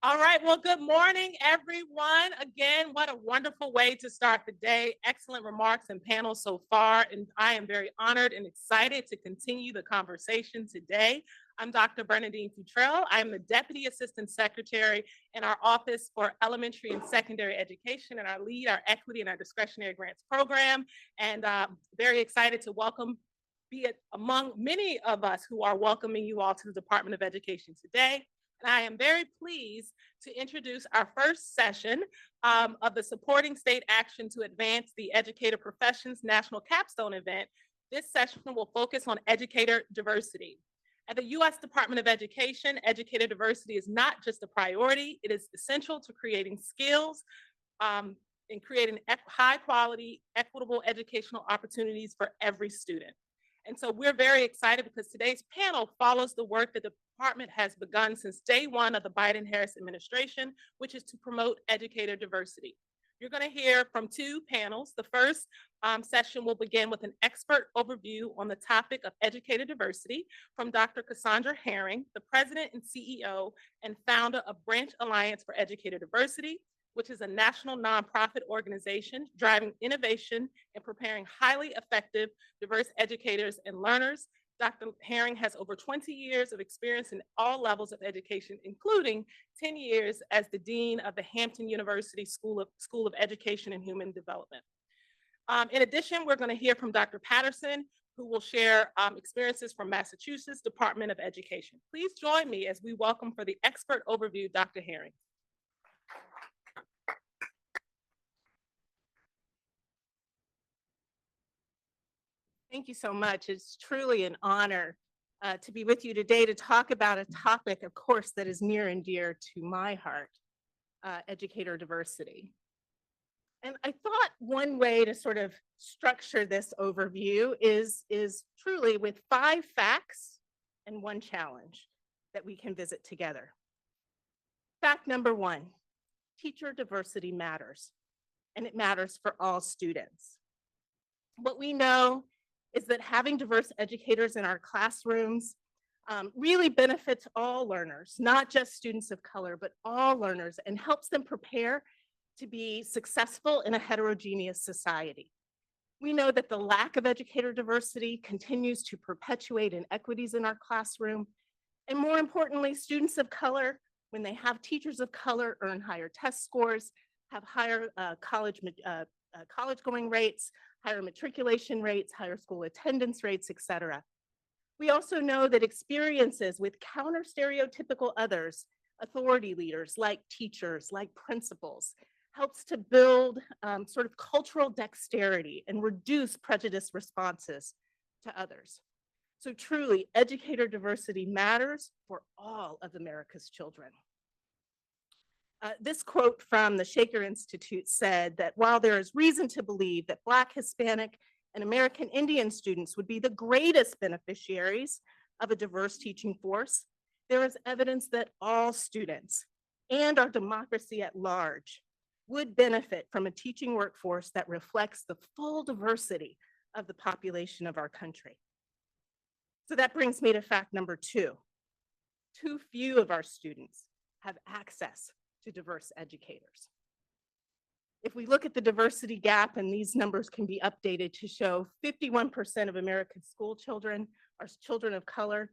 All right. Well, good morning, everyone. Again, what a wonderful way to start the day. Excellent remarks and panels so far. And I am very honored and excited to continue the conversation today. I'm Dr. Bernadine Futrell. I'm the Deputy Assistant Secretary in our Office for Elementary and Secondary Education, and I lead our Equity and our Discretionary Grants program. And very excited to be it among many of us who are welcoming you all to the Department of Education today. And I am very pleased to introduce our first session of the Supporting State Action to Advance the Educator Professions National Capstone Event. This session will focus on educator diversity. At the U.S. Department of Education, educator diversity is not just a priority, it is essential to creating skills and creating high quality, equitable educational opportunities for every student. And so we're very excited because today's panel follows the work that the department has begun since day one of the Biden-Harris administration, which is to promote educator diversity. You're going to hear from two panels. The first session will begin with an expert overview on the topic of educator diversity from Dr. Cassandra Herring, the president and CEO and founder of Branch Alliance for Educator Diversity, which is a national nonprofit organization driving innovation and preparing highly effective, diverse educators and learners. Dr. Herring has over 20 years of experience in all levels of education, including 10 years as the Dean of the Hampton University School of Education and Human Development. In addition, we're going to hear from Dr. Patterson, who will share experiences from Massachusetts Department of Education. Please join me as we welcome for the expert overview, Dr. Herring. Thank you so much. It's truly an honor to be with you today to talk about a topic, of course, that is near and dear to my heart, educator diversity. And I thought one way to sort of structure this overview is truly with 5 facts and 1 challenge that we can visit together. Fact number 1, teacher diversity matters, and it matters for all students. What we know is that having diverse educators in our classrooms really benefits all learners, not just students of color, but all learners, and helps them prepare to be successful in a heterogeneous society. We know that the lack of educator diversity continues to perpetuate inequities in our classroom. And more importantly, students of color, when they have teachers of color, earn higher test scores, have higher college going rates, higher matriculation rates, higher school attendance rates, et cetera. We also know that experiences with counter-stereotypical others, authority leaders like teachers, like principals, helps to build sort of cultural dexterity and reduce prejudice responses to others. So truly, educator diversity matters for all of America's children. This quote from the Shaker Institute said that while there is reason to believe that Black, Hispanic, and American Indian students would be the greatest beneficiaries of a diverse teaching force, there is evidence that all students and our democracy at large would benefit from a teaching workforce that reflects the full diversity of the population of our country. So that brings me to fact number 2. Too few of our students have access to diverse educators. If we look at the diversity gap, and these numbers can be updated to show 51% of American school children are children of color,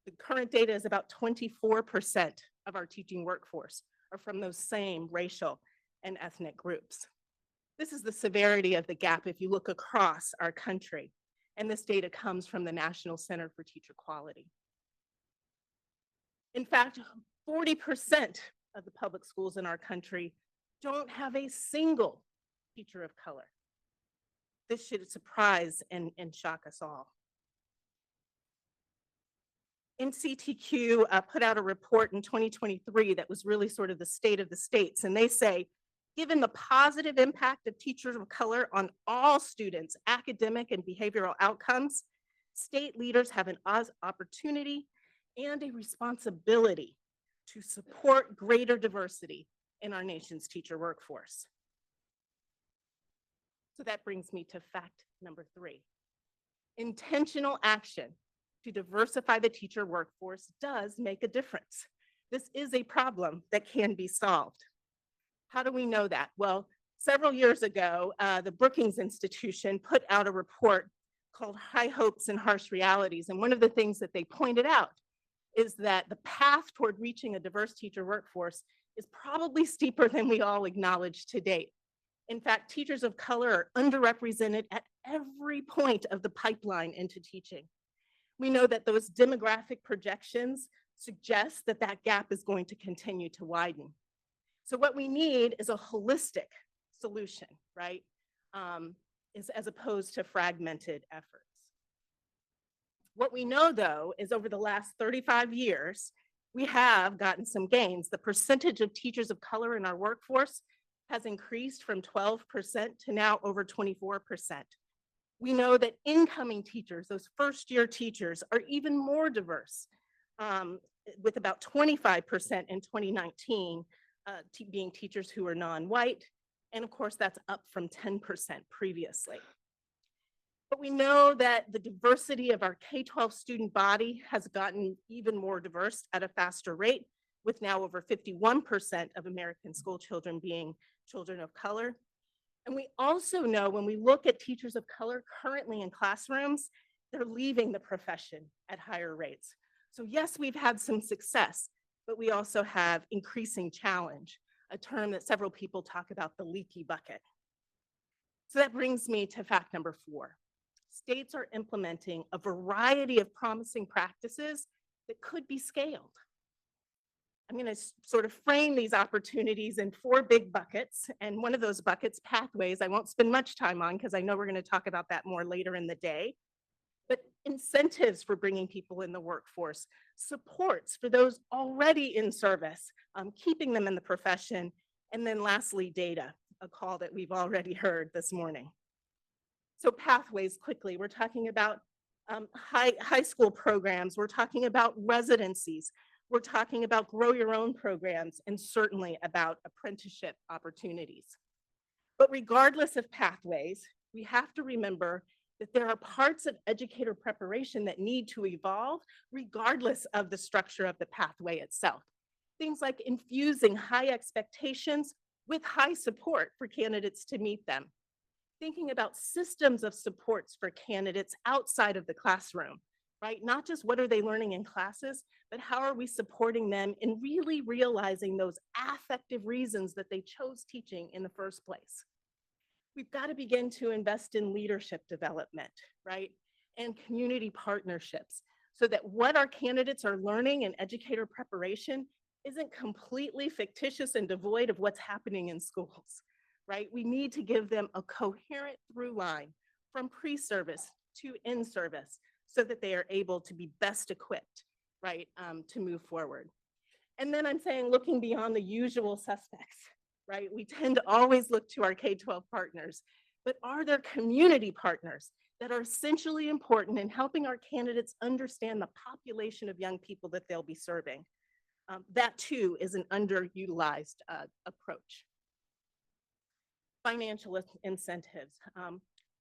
the current data is about 24% of our teaching workforce are from those same racial and ethnic groups. This is the severity of the gap if you look across our country, and this data comes from the National Center for Teacher Quality. In fact, 40% of the public schools in our country don't have a single teacher of color. This should surprise and shock us all. NCTQ put out a report in 2023 that was really sort of the state of the states, and they say, given the positive impact of teachers of color on all students' academic and behavioral outcomes, state leaders have an opportunity and a responsibility to support greater diversity in our nation's teacher workforce. So that brings me to fact number 3. Intentional action to diversify the teacher workforce does make a difference. This is a problem that can be solved. How do we know that? Well, several years ago, the Brookings Institution put out a report called High Hopes and Harsh Realities. And one of the things that they pointed out is that the path toward reaching a diverse teacher workforce is probably steeper than we all acknowledge to date. In fact, teachers of color are underrepresented at every point of the pipeline into teaching. We know that those demographic projections suggest that that gap is going to continue to widen. So what we need is a holistic solution, right? As opposed to fragmented efforts. What we know, though, is over the last 35 years, we have gotten some gains. The percentage of teachers of color in our workforce has increased from 12% to now over 24%. We know that incoming teachers, those first-year teachers, are even more diverse, with about 25% in 2019 being teachers who are non-white. And of course, that's up from 10% previously. But we know that the diversity of our K-12 student body has gotten even more diverse at a faster rate, with now over 51% of American school children being children of color. And we also know when we look at teachers of color currently in classrooms, they're leaving the profession at higher rates. So yes, we've had some success, but we also have increasing challenge, a term that several people talk about, the leaky bucket. So that brings me to fact number 4. States are implementing a variety of promising practices that could be scaled. I'm going to sort of frame these opportunities in 4 big buckets, and one of those buckets, pathways, I won't spend much time on because I know we're going to talk about that more later in the day. But incentives for bringing people in the workforce, supports for those already in service, keeping them in the profession, and then lastly, data, a call that we've already heard this morning. So pathways, quickly, we're talking about high school programs, we're talking about residencies, we're talking about grow your own programs, and certainly about apprenticeship opportunities. But regardless of pathways, we have to remember that there are parts of educator preparation that need to evolve regardless of the structure of the pathway itself. Things like infusing high expectations with high support for candidates to meet them. Thinking about systems of supports for candidates outside of the classroom, right? Not just what are they learning in classes, but how are we supporting them in really realizing those affective reasons that they chose teaching in the first place. We've got to begin to invest in leadership development, right? And community partnerships so that what our candidates are learning in educator preparation isn't completely fictitious and devoid of what's happening in schools. Right? We need to give them a coherent through line from pre-service to in-service so that they are able to be best equipped, right, to move forward. And then I'm saying looking beyond the usual suspects, right? We tend to always look to our K-12 partners, but are there community partners that are essentially important in helping our candidates understand the population of young people that they'll be serving? That too is an underutilized approach. Financial incentives.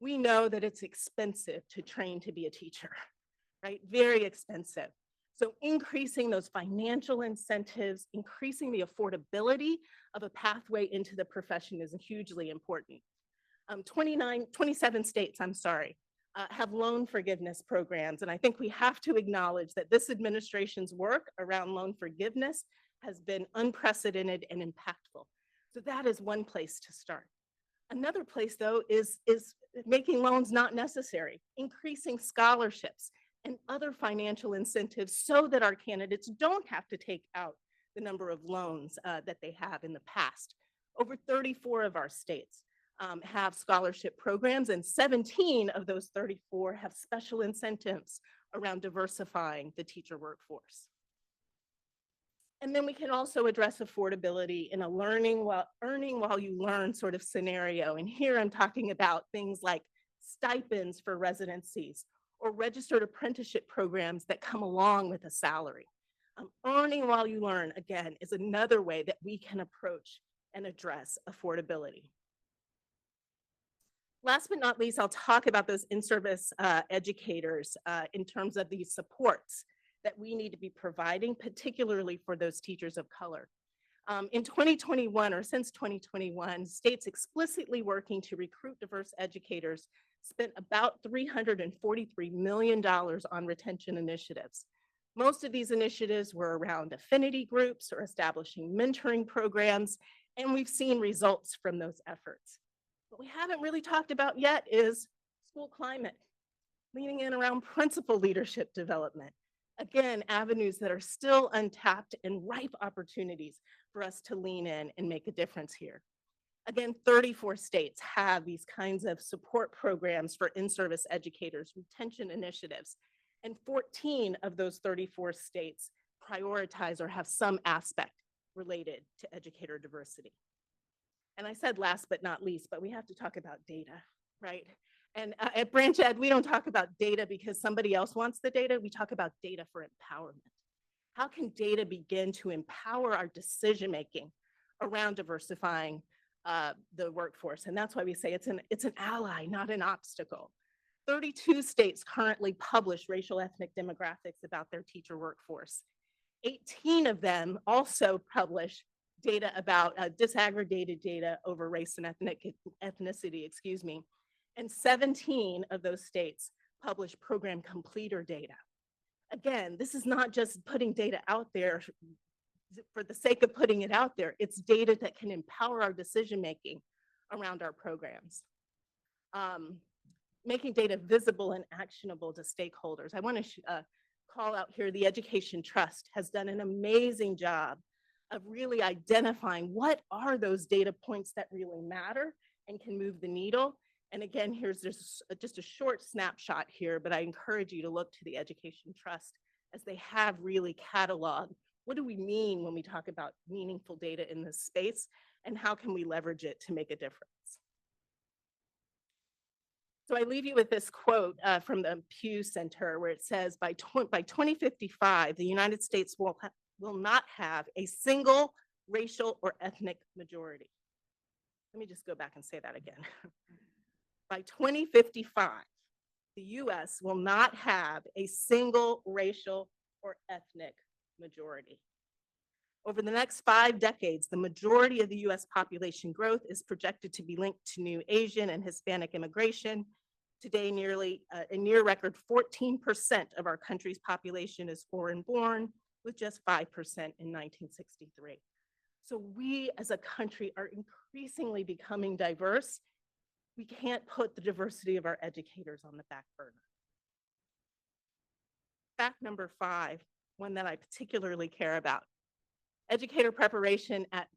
We know that it's expensive to train to be a teacher, right? Very expensive. So increasing those financial incentives, increasing the affordability of a pathway into the profession is hugely important. 27 states, have loan forgiveness programs. And I think we have to acknowledge that this administration's work around loan forgiveness has been unprecedented and impactful. So that is one place to start. Another place, though, is making loans not necessary, increasing scholarships and other financial incentives so that our candidates don't have to take out the number of loans that they have in the past. Over 34 of our states have scholarship programs, and 17 of those 34 have special incentives around diversifying the teacher workforce. And then we can also address affordability in a earning while you learn sort of scenario. And here I'm talking about things like stipends for residencies or registered apprenticeship programs that come along with a salary. Earning while you learn, again, is another way that we can approach and address affordability. Last but not least, I'll talk about those in-service educators in terms of these supports that we need to be providing, particularly for those teachers of color. In 2021, or since 2021, states explicitly working to recruit diverse educators spent about $343 million on retention initiatives. Most of these initiatives were around affinity groups or establishing mentoring programs, and we've seen results from those efforts. What we haven't really talked about yet is school climate, leaning in around principal leadership development. Again, avenues that are still untapped and ripe opportunities for us to lean in and make a difference here. Again, 34 states have these kinds of support programs for in-service educators, retention initiatives, and 14 of those 34 states prioritize or have some aspect related to educator diversity. And I said last but not least, but we have to talk about data, right? And at Branch Ed, we don't talk about data because somebody else wants the data. We talk about data for empowerment. How can data begin to empower our decision-making around diversifying the workforce? And that's why we say it's an ally, not an obstacle. 32 states currently publish racial ethnic demographics about their teacher workforce. 18 of them also publish data about disaggregated data over race and ethnicity, and 17 of those states publish program completer data. Again, this is not just putting data out there for the sake of putting it out there. It's data that can empower our decision-making around our programs. Making data visible and actionable to stakeholders. I want to call out here the Education Trust has done an amazing job of really identifying what are those data points that really matter and can move the needle. And again, here's just a short snapshot here, but I encourage you to look to the Education Trust as they have really cataloged what do we mean when we talk about meaningful data in this space and how can we leverage it to make a difference. So I leave you with this quote from the Pew Center where it says, by 2055, the United States will not have a single racial or ethnic majority. Let me just go back and say that again. By 2055, the US will not have a single racial or ethnic majority. Over the next 5 decades, the majority of the US population growth is projected to be linked to new Asian and Hispanic immigration. Today, a near record 14% of our country's population is foreign born, with just 5% in 1963. So we as a country are increasingly becoming diverse. We can't put the diversity of our educators on the back burner. Fact number 5, one that I particularly care about. Educator preparation at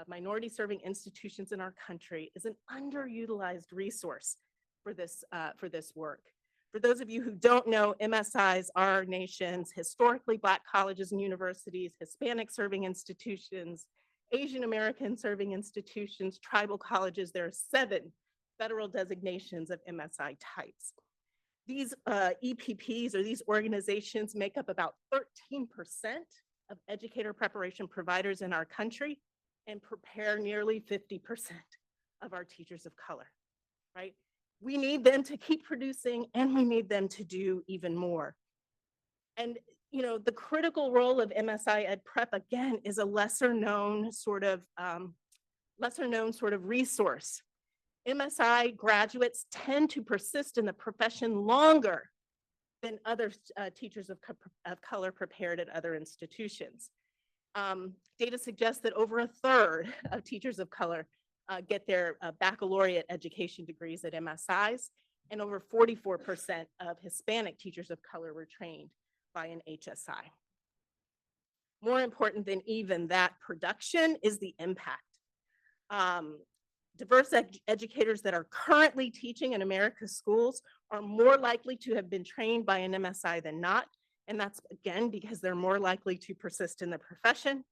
minority serving institutions in our country is an underutilized resource for this work. For those of you who don't know, MSIs are our nation's historically Black colleges and universities, Hispanic serving institutions, Asian American serving institutions, tribal colleges. There are 7 federal designations of MSI types. These EPPs, or these organizations, make up about 13% of educator preparation providers in our country and prepare nearly 50% of our teachers of color, right? We need them to keep producing, and we need them to do even more. And you know, the critical role of MSI Ed Prep, again, is a lesser known sort of resource. MSI graduates tend to persist in the profession longer than other teachers of color prepared at other institutions. Data suggests that over 1/3 of teachers of color get their baccalaureate education degrees at MSIs, and over 44% of Hispanic teachers of color were trained by an HSI. More important than even that production is the impact. Diverse educators that are currently teaching in America's schools are more likely to have been trained by an MSI than not, and that's again because they're more likely to persist in the profession.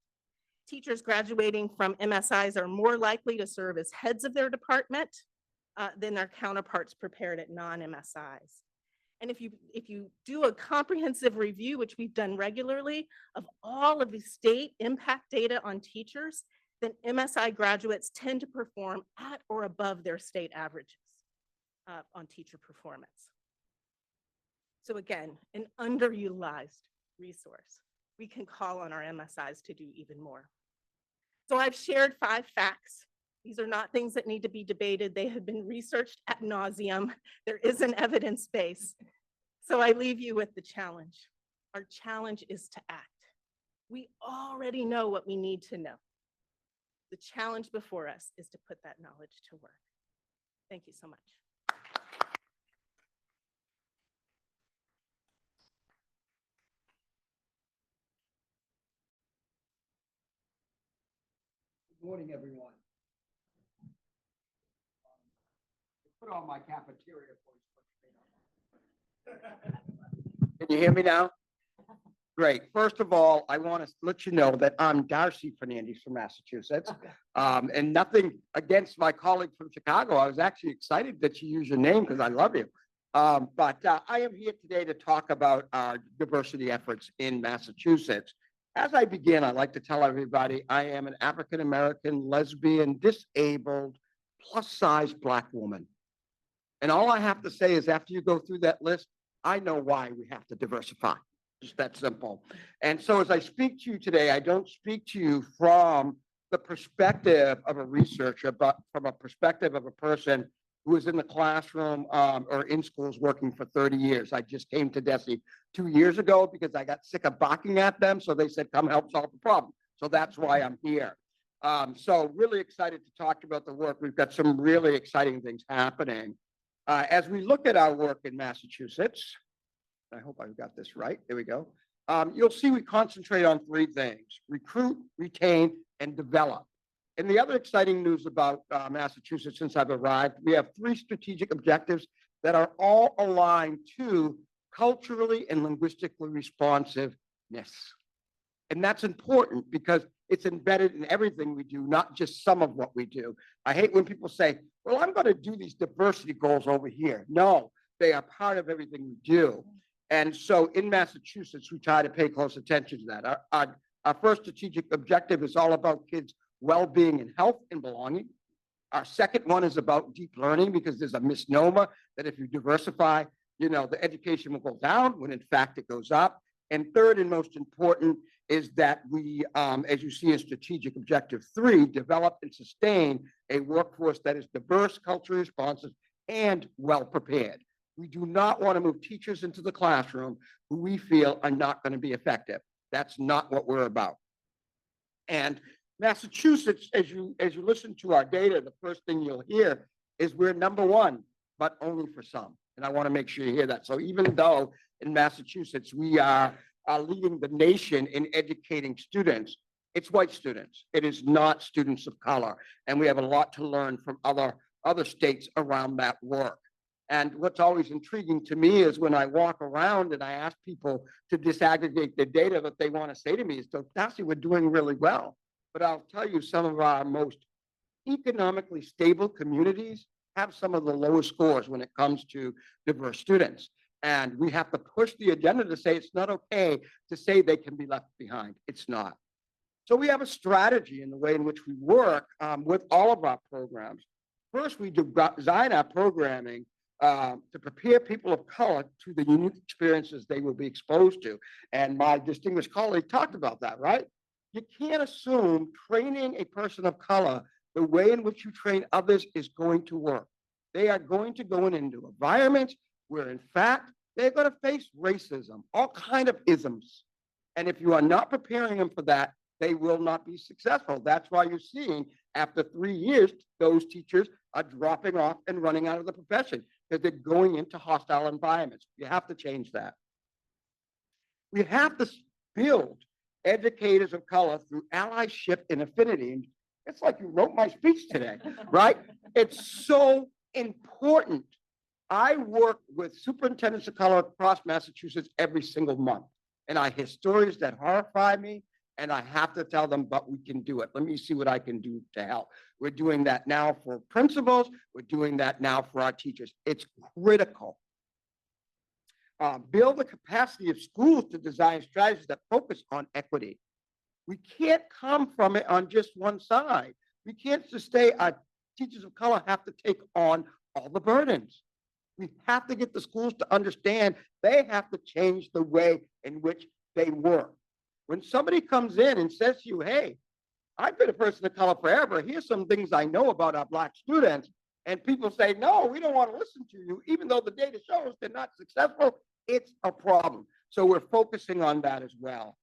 Teachers graduating from MSIs are more likely to serve as heads of their department than their counterparts prepared at non-MSIs. And if you do a comprehensive review, which we've done regularly, of all of the state impact data on teachers, then MSI graduates tend to perform at or above their state averages on teacher performance. So again, an underutilized resource. We can call on our MSIs to do even more. So I've shared 5 facts. These are not things that need to be debated. They have been researched ad nauseum. There is an evidence base. So I leave you with the challenge. Our challenge is to act. We already know what we need to know. The challenge before us is to put that knowledge to work. Thank you so much. Good morning, everyone. Put on my cafeteria voice. Can you hear me now? Great. First of all, I want to let you know that I'm Darcy Fernandez from Massachusetts. And nothing against my colleague from Chicago. I was actually excited that you use your name because I love you. But I am here today to talk about our diversity efforts in Massachusetts. As I begin, I'd like to tell everybody I am an African-American, lesbian, disabled, plus-size Black woman. And all I have to say is after you go through that list, I know why we have to diversify. Just that simple. And so as I speak to you today, I don't speak to you from the perspective of a researcher, but from a perspective of a person who is in the classroom or in schools working for 30 years. I just came to DESE 2 years ago because I got sick of barking at them. So they said, come help solve the problem. So that's why I'm here. So really excited to talk about the work. We've got some really exciting things happening. As we look at our work in Massachusetts, I hope I've got this right. There we go. You'll see we concentrate on 3 things: recruit, retain, and develop. And the other exciting news about Massachusetts since I've arrived, we have 3 strategic objectives that are all aligned to culturally and linguistically responsiveness. And that's important because it's embedded in everything we do, not just some of what we do. I hate when people say, well, I'm going to do these diversity goals over here. No, they are part of everything we do. And so in Massachusetts, we try to pay close attention to that. Our first strategic objective is all about kids' well-being and health and belonging. Our second one is about deep learning because there's a misnomer that if you diversify, the education will go down when in fact it goes up. And third and most important is that we, as you see in strategic objective 3, develop and sustain a workforce that is diverse, culturally responsive, and well-prepared. We do not want to move teachers into the classroom who we feel are not going to be effective. That's not what we're about. And Massachusetts, as you listen to our data, the first thing you'll hear is we're #1, but only for some. And I want to make sure you hear that. So even though in Massachusetts we are leading the nation in educating students, it's white students. It is not students of color. And we have a lot to learn from other states around that work. And what's always intriguing to me is when I walk around and I ask people to disaggregate the data, that they want to say to me is, so Darcy, we're doing really well. But I'll tell you, some of our most economically stable communities have some of the lowest scores when it comes to diverse students. And we have to push the agenda to say it's not okay to say they can be left behind. It's not. So we have a strategy in the way in which we work with all of our programs. First, we design our programming to prepare people of color to the unique experiences they will be exposed to. And my distinguished colleague talked about that, right? You can't assume training a person of color the way in which you train others is going to work. They are going to go into environments where, in fact, they're going to face racism, all kind of isms. And if you are not preparing them for that, they will not be successful. That's why you're seeing after 3 years, those teachers are dropping off and running out of the profession because they're going into hostile environments. You have to change that. We have to build educators of color through allyship and affinity. And it's like you wrote my speech today, right? It's so important. I work with superintendents of color across Massachusetts every single month. And I hear stories that horrify me. And I have to tell them, but we can do it. Let me see what I can do to help. We're doing that now for principals. We're doing that now for our teachers. It's critical. Build the capacity of schools to design strategies that focus on equity. We can't come from it on just one side. We can't just say our teachers of color have to take on all the burdens. We have to get the schools to understand they have to change the way in which they work. When somebody comes in and says to you, hey, I've been a person of color forever. Here's some things I know about our Black students. And people say, no, we don't want to listen to you, even though the data shows they're not successful. It's a problem. So we're focusing on that as well.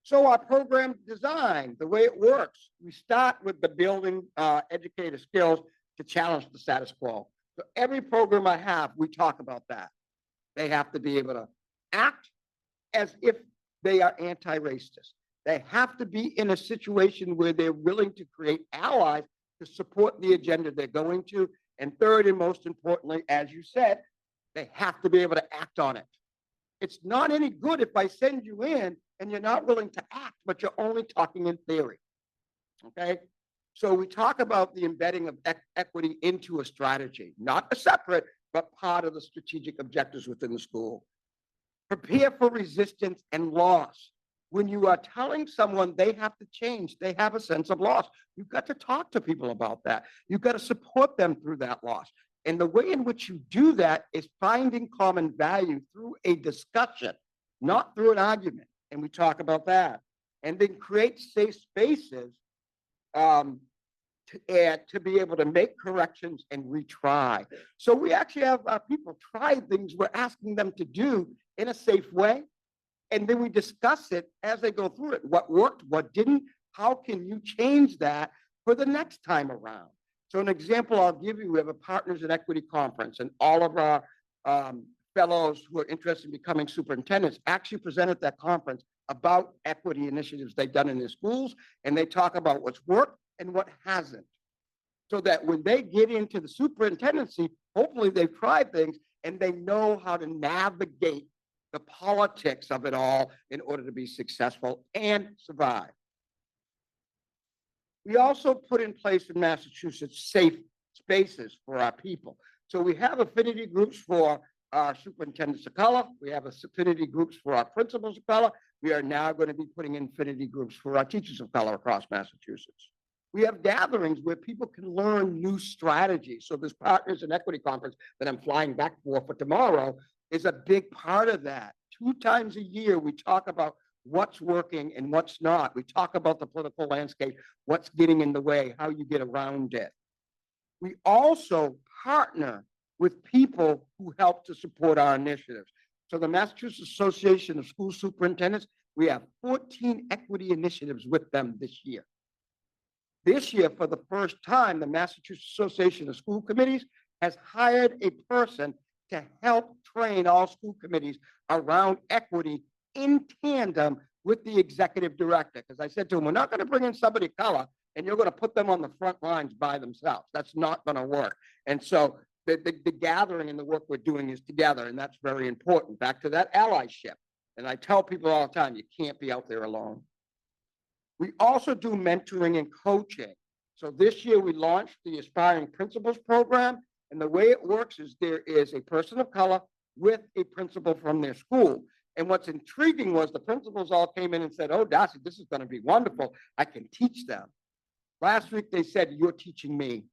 So our program design, the way it works, we start with the building educator skills to challenge the status quo. So every program I have, we talk about that. They have to be able to act as if they are anti-racist. They have to be in a situation where they're willing to create allies to support the agenda they're going to. And third, and most importantly, as you said, they have to be able to act on it. It's not any good if I send you in and you're not willing to act, but you're only talking in theory. Okay? So we talk about the embedding of equity into a strategy, not a separate, but part of the strategic objectives within the school. Prepare for resistance and loss. When you are telling someone they have to change, they have a sense of loss. You've got to talk to people about that. You've got to support them through that loss. And the way in which you do that is finding common value through a discussion, not through an argument. And we talk about that. And then create safe spaces to be able to make corrections and retry. So we actually have people try things we're asking them to do in a safe way. And then we discuss it as they go through it. What worked, what didn't, how can you change that for the next time around? So an example I'll give you, we have a Partners in Equity conference, and all of our fellows who are interested in becoming superintendents actually present at that conference about equity initiatives they've done in their schools, and they talk about what's worked and what hasn't. So that when they get into the superintendency, hopefully they've tried things and they know how to navigate the politics of it all in order to be successful and survive. We also put in place in Massachusetts safe spaces for our people. So we have affinity groups for our superintendents of color. We have affinity groups for our principals of color. We are now going to be putting in affinity groups for our teachers of color across Massachusetts. We have gatherings where people can learn new strategies. So this Partners in Equity conference that I'm flying back for tomorrow is a big part of that. 2 times a year, we talk about what's working and what's not. We talk about the political landscape, what's getting in the way, how you get around it. We also partner with people who help to support our initiatives. So the Massachusetts Association of School Superintendents, we have 14 equity initiatives with them this year. This year, for the first time, the Massachusetts Association of School Committees has hired a person to help train all school committees around equity in tandem with the executive director. Because I said to him, we're not going to bring in somebody of color and you're going to put them on the front lines by themselves. That's not going to work. And so the gathering and the work we're doing is together, and that's very important. Back to that allyship. And I tell people all the time, you can't be out there alone. We also do mentoring and coaching. So this year we launched the Aspiring Principals program. And the way it works is there is a person of color with a principal from their school. And what's intriguing was the principals all came in and said, oh, Darcy, this is going to be wonderful. I can teach them. Last week, they said, you're teaching me.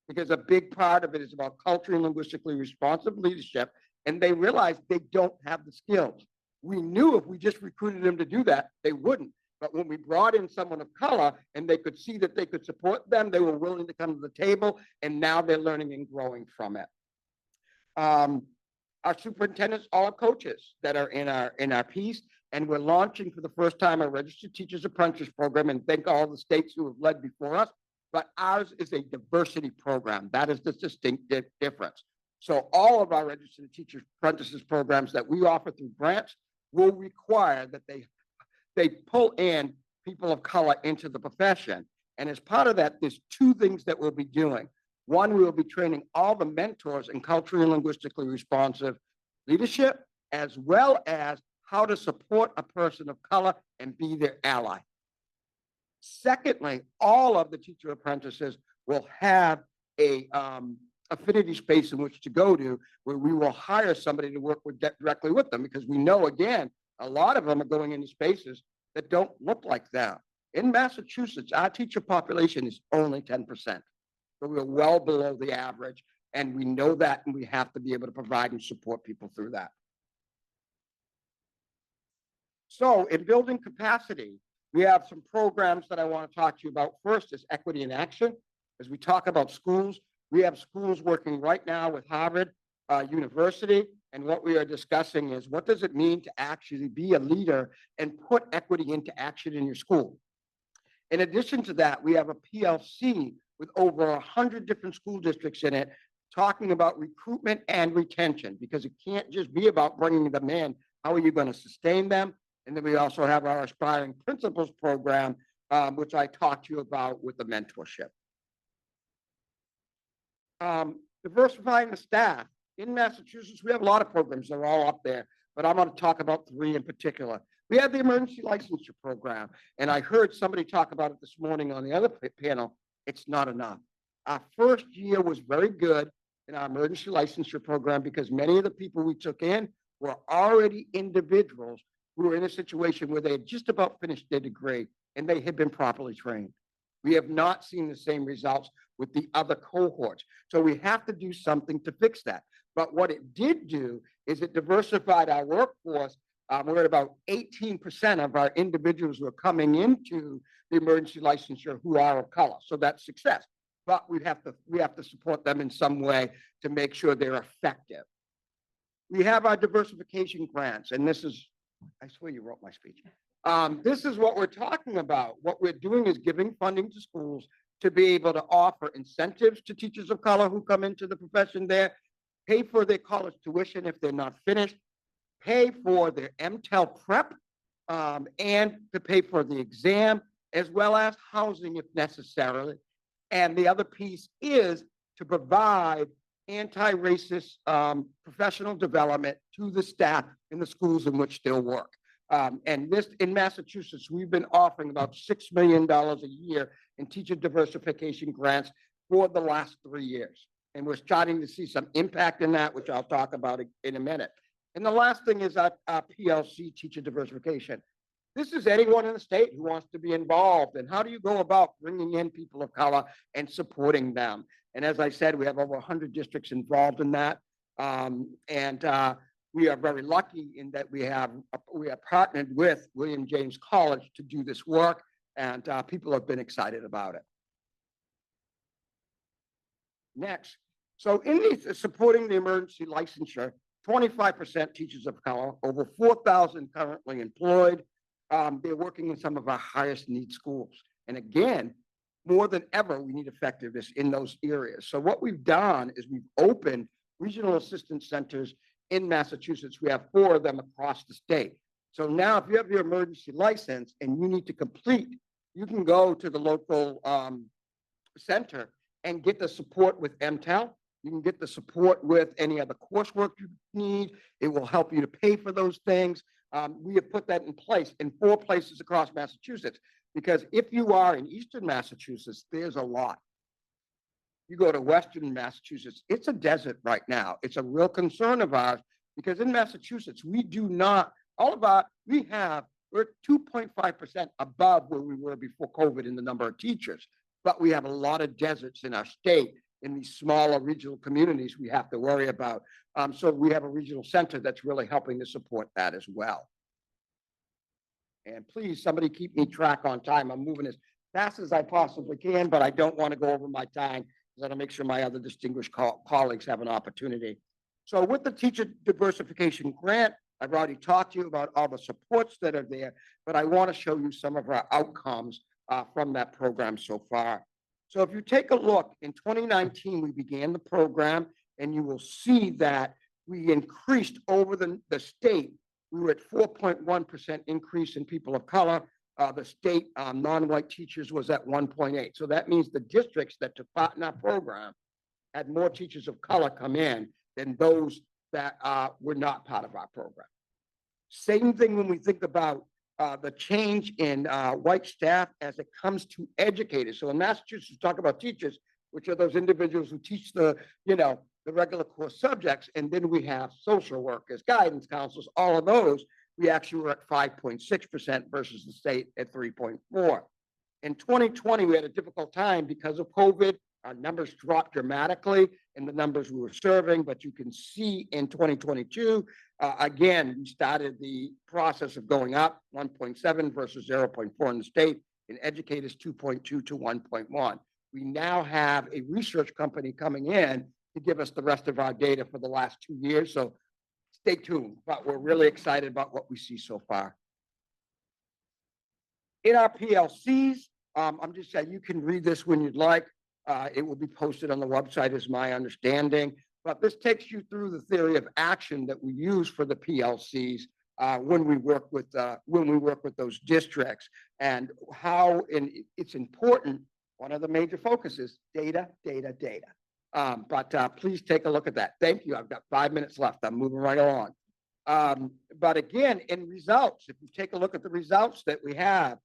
Because a big part of it is about culturally and linguistically responsive leadership. And they realized they don't have the skills. We knew if we just recruited them to do that, they wouldn't. But when we brought in someone of color and they could see that they could support them, they were willing to come to the table, and now they're learning and growing from it. Our superintendents all are coaches that are in our piece, and we're launching for the first time a registered teachers apprentice program, and thank all the states who have led before us, but ours is a diversity program. That is the distinct difference. So all of our registered teachers apprentices programs that we offer through grants will require that they pull in people of color into the profession. And as part of that, there's 2 things that we'll be doing. One, we will be training all the mentors in culturally and linguistically responsive leadership, as well as how to support a person of color and be their ally. Secondly, all of the teacher apprentices will have a affinity space in which to go to, where we will hire somebody to work directly with them, because we know, again, a lot of them are going into spaces that don't look like them. In Massachusetts, our teacher population is only 10%. So we're well below the average, and we know that, and we have to be able to provide and support people through that. So in building capacity, we have some programs that I want to talk to you about. First is Equity in Action. As we talk about schools, we have schools working right now with Harvard University. And what we are discussing is what does it mean to actually be a leader and put equity into action in your school. In addition to that, we have a PLC with over 100 different school districts in it, talking about recruitment and retention, because it can't just be about bringing them in. How are you going to sustain them? And then we also have our Aspiring Principals program, which I talked to you about with the mentorship. Diversifying the staff. In Massachusetts, we have a lot of programs. They're all up there, but I'm going to talk about 3 in particular. We have the emergency licensure program, and I heard somebody talk about it this morning on the other panel. It's not enough. Our first year was very good in our emergency licensure program because many of the people we took in were already individuals who were in a situation where they had just about finished their degree and they had been properly trained. We have not seen the same results with the other cohorts. So we have to do something to fix that. But what it did do is it diversified our workforce. We're at about 18% of our individuals who are coming into the emergency licensure who are of color. So that's success. But we have to support them in some way to make sure they're effective. We have our diversification grants, and this is, I swear you wrote my speech. This is what we're talking about. What we're doing is giving funding to schools to be able to offer incentives to teachers of color who come into the profession there, pay for their college tuition if they're not finished, pay for their MTEL prep, and to pay for the exam, as well as housing if necessary. And the other piece is to provide anti-racist professional development to the staff in the schools in which they'll work. And this in Massachusetts, we've been offering about $6 million a year in teacher diversification grants for the last 3 years. And we're starting to see some impact in that, which I'll talk about in a minute. And the last thing is our PLC, teacher diversification. This is anyone in the state who wants to be involved. And how do you go about bringing in people of color and supporting them? And as I said, we have over 100 districts involved in that. We are very lucky in that we are partnered with William James College to do this work, and people have been excited about it. Next, so in supporting the emergency licensure, 25% teachers of color, over 4,000 currently employed. They're working in some of our highest need schools. And again, more than ever, we need effectiveness in those areas. So what we've done is we've opened regional assistance centers in Massachusetts. We have 4 of them across the state. So now if you have your emergency license and you need to complete, you can go to the local center and get the support with MTEL. You can get the support with any other coursework you need. It will help you to pay for those things. We have put that in place in 4 places across Massachusetts, because if you are in Eastern Massachusetts, there's a lot. You go to Western Massachusetts, it's a desert right now. It's a real concern of ours because in Massachusetts, we're 2.5% above where we were before COVID in the number of teachers, but we have a lot of deserts in our state. In these smaller regional communities we have to worry about. So we have a regional center that's really helping to support that as well. And please, somebody keep me track on time. I'm moving as fast as I possibly can, but I don't want to go over my time because I want to make sure my other distinguished colleagues have an opportunity. So with the teacher diversification grant, I've already talked to you about all the supports that are there, but I want to show you some of our outcomes from that program so far. So if you take a look, in 2019, we began the program, and you will see that we increased over the state. We were at 4.1% increase in people of color. The state non-white teachers was at 1.8. So that means the districts that took part in our program had more teachers of color come in than those that were not part of our program. Same thing when we think about the change in white staff as it comes to educators. So in Massachusetts, we talk about teachers, which are those individuals who teach the regular course subjects. And then we have social workers, guidance counselors, all of those. We actually were at 5.6% versus the state at 3.4. In 2020, we had a difficult time because of COVID Our numbers dropped dramatically in the numbers we were serving, but you can see in 2022, again, we started the process of going up 1.7 versus 0.4 in the state, in educators 2.2 to 1.1. We now have a research company coming in to give us the rest of our data for the last 2 years. So stay tuned, but we're really excited about what we see so far. In our PLCs, I'm just saying you can read this when you'd like. It will be posted on the website, is my understanding. But this takes you through the theory of action that we use for the PLCs when we work with those districts, and how it's important. One of the major focuses: data, data, data. But please take a look at that. Thank you. I've got 5 minutes left. I'm moving right along. But again, in results, if you take a look at the results that we have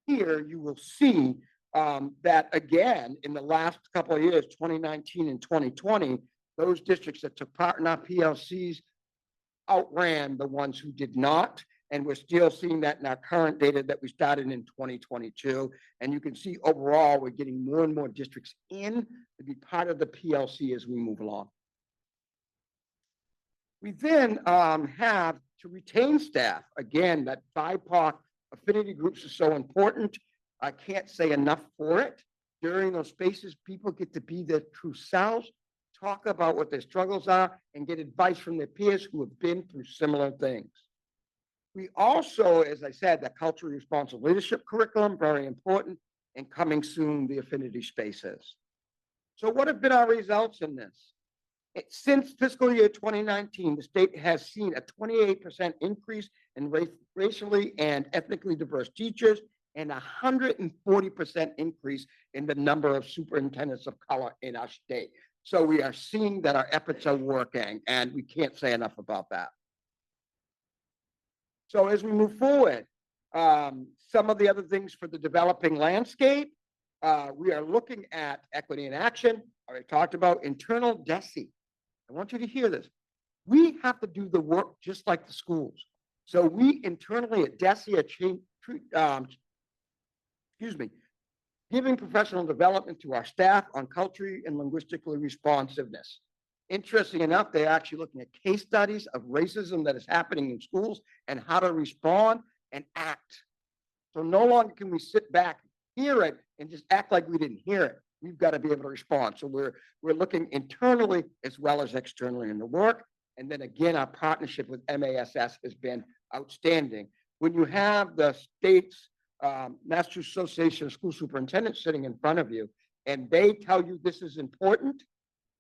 here, you will see that again, in the last couple of years, 2019 and 2020, those districts that took part in our PLCs outran the ones who did not. And we're still seeing that in our current data that we started in 2022. And you can see overall, we're getting more and more districts in to be part of the PLC as we move along. We then have to retain staff. Again, that BIPOC affinity groups are so important. I can't say enough for it. During those spaces, people get to be their true selves, talk about what their struggles are, and get advice from their peers who have been through similar things. We also, as I said, the culturally responsive leadership curriculum, very important, and coming soon, the affinity spaces. So what have been our results in this? Since fiscal year 2019, the state has seen a 28% increase in racially and ethnically diverse teachers, and a 140% increase in the number of superintendents of color in our state. So we are seeing that our efforts are working, and we can't say enough about that. So as we move forward, some of the other things for the developing landscape, we are looking at equity in action. I already talked about internal DESE. I want you to hear this. We have to do the work just like the schools. So we internally at DESE are giving professional development to our staff on culturally and linguistically responsiveness. Interesting enough, they're actually looking at case studies of racism that is happening in schools and how to respond and act. So no longer can we sit back, hear it, and just act like we didn't hear it. We've got to be able to respond. So we're looking internally as well as externally in the work. And then again, our partnership with MASS has been outstanding. When you have the state's Massachusetts Association of School Superintendents sitting in front of you, and they tell you this is important,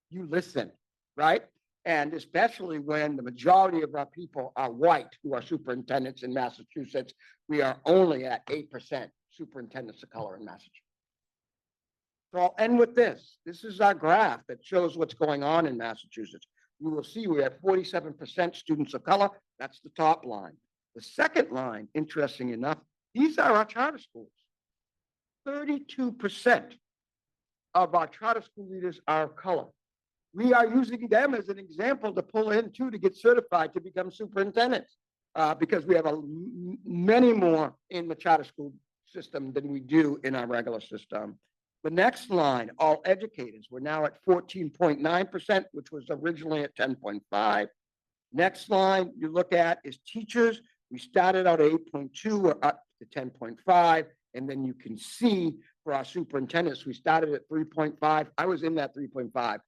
you listen, right? And especially when the majority of our people are white, who are superintendents in Massachusetts, we are only at 8% superintendents of color in Massachusetts. So I'll end with this. This is our graph that shows what's going on in Massachusetts. You will see we have 47% students of color. That's the top line. The second line, interesting enough, these are our charter schools. 32% of our charter school leaders are of color. We are using them as an example to pull in too, to get certified to become superintendents, because we have many more in the charter school system than we do in our regular system. The next line, all educators, we're now at 14.9%, which was originally at 10.5. Next line you look at is teachers. We started out at 8.2, we're up to 10.5. And then you can see for our superintendents, we started at 3.5. I was in that 3.5.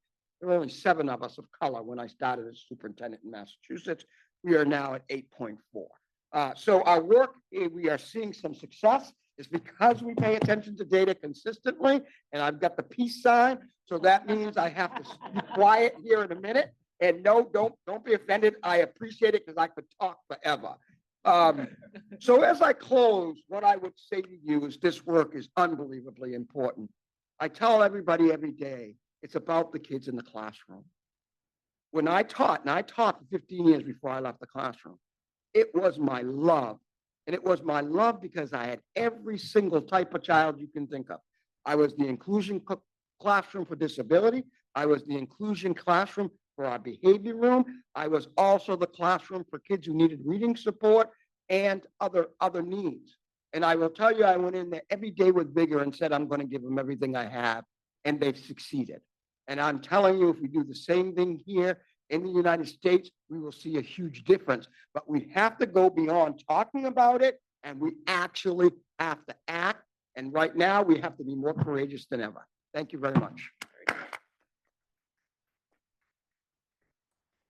There were only 7 of us of color when I started as superintendent in Massachusetts. We are now at 8.4. So our work, we are seeing some success. Is because we pay attention to data consistently, and I've got the peace sign, so that means I have to be quiet here in a minute. And no, don't be offended. I appreciate it because I could talk forever. So as I close, what I would say to you is this work is unbelievably important. I tell everybody every day, it's about the kids in the classroom. When I taught, and I taught for 15 years before I left the classroom, it was my love. And it was my love because I had every single type of child you can think of. I was the inclusion classroom for disability. I was the inclusion classroom for our behavior room. I was also the classroom for kids who needed reading support and other needs. And I will tell you, I went in there every day with vigor and said, I'm going to give them everything I have. and they've succeeded. And I'm telling you, if we do the same thing here in the United States, we will see a huge difference. But we have to go beyond talking about it, and we actually have to act. And right now, we have to be more courageous than ever. Thank you very much.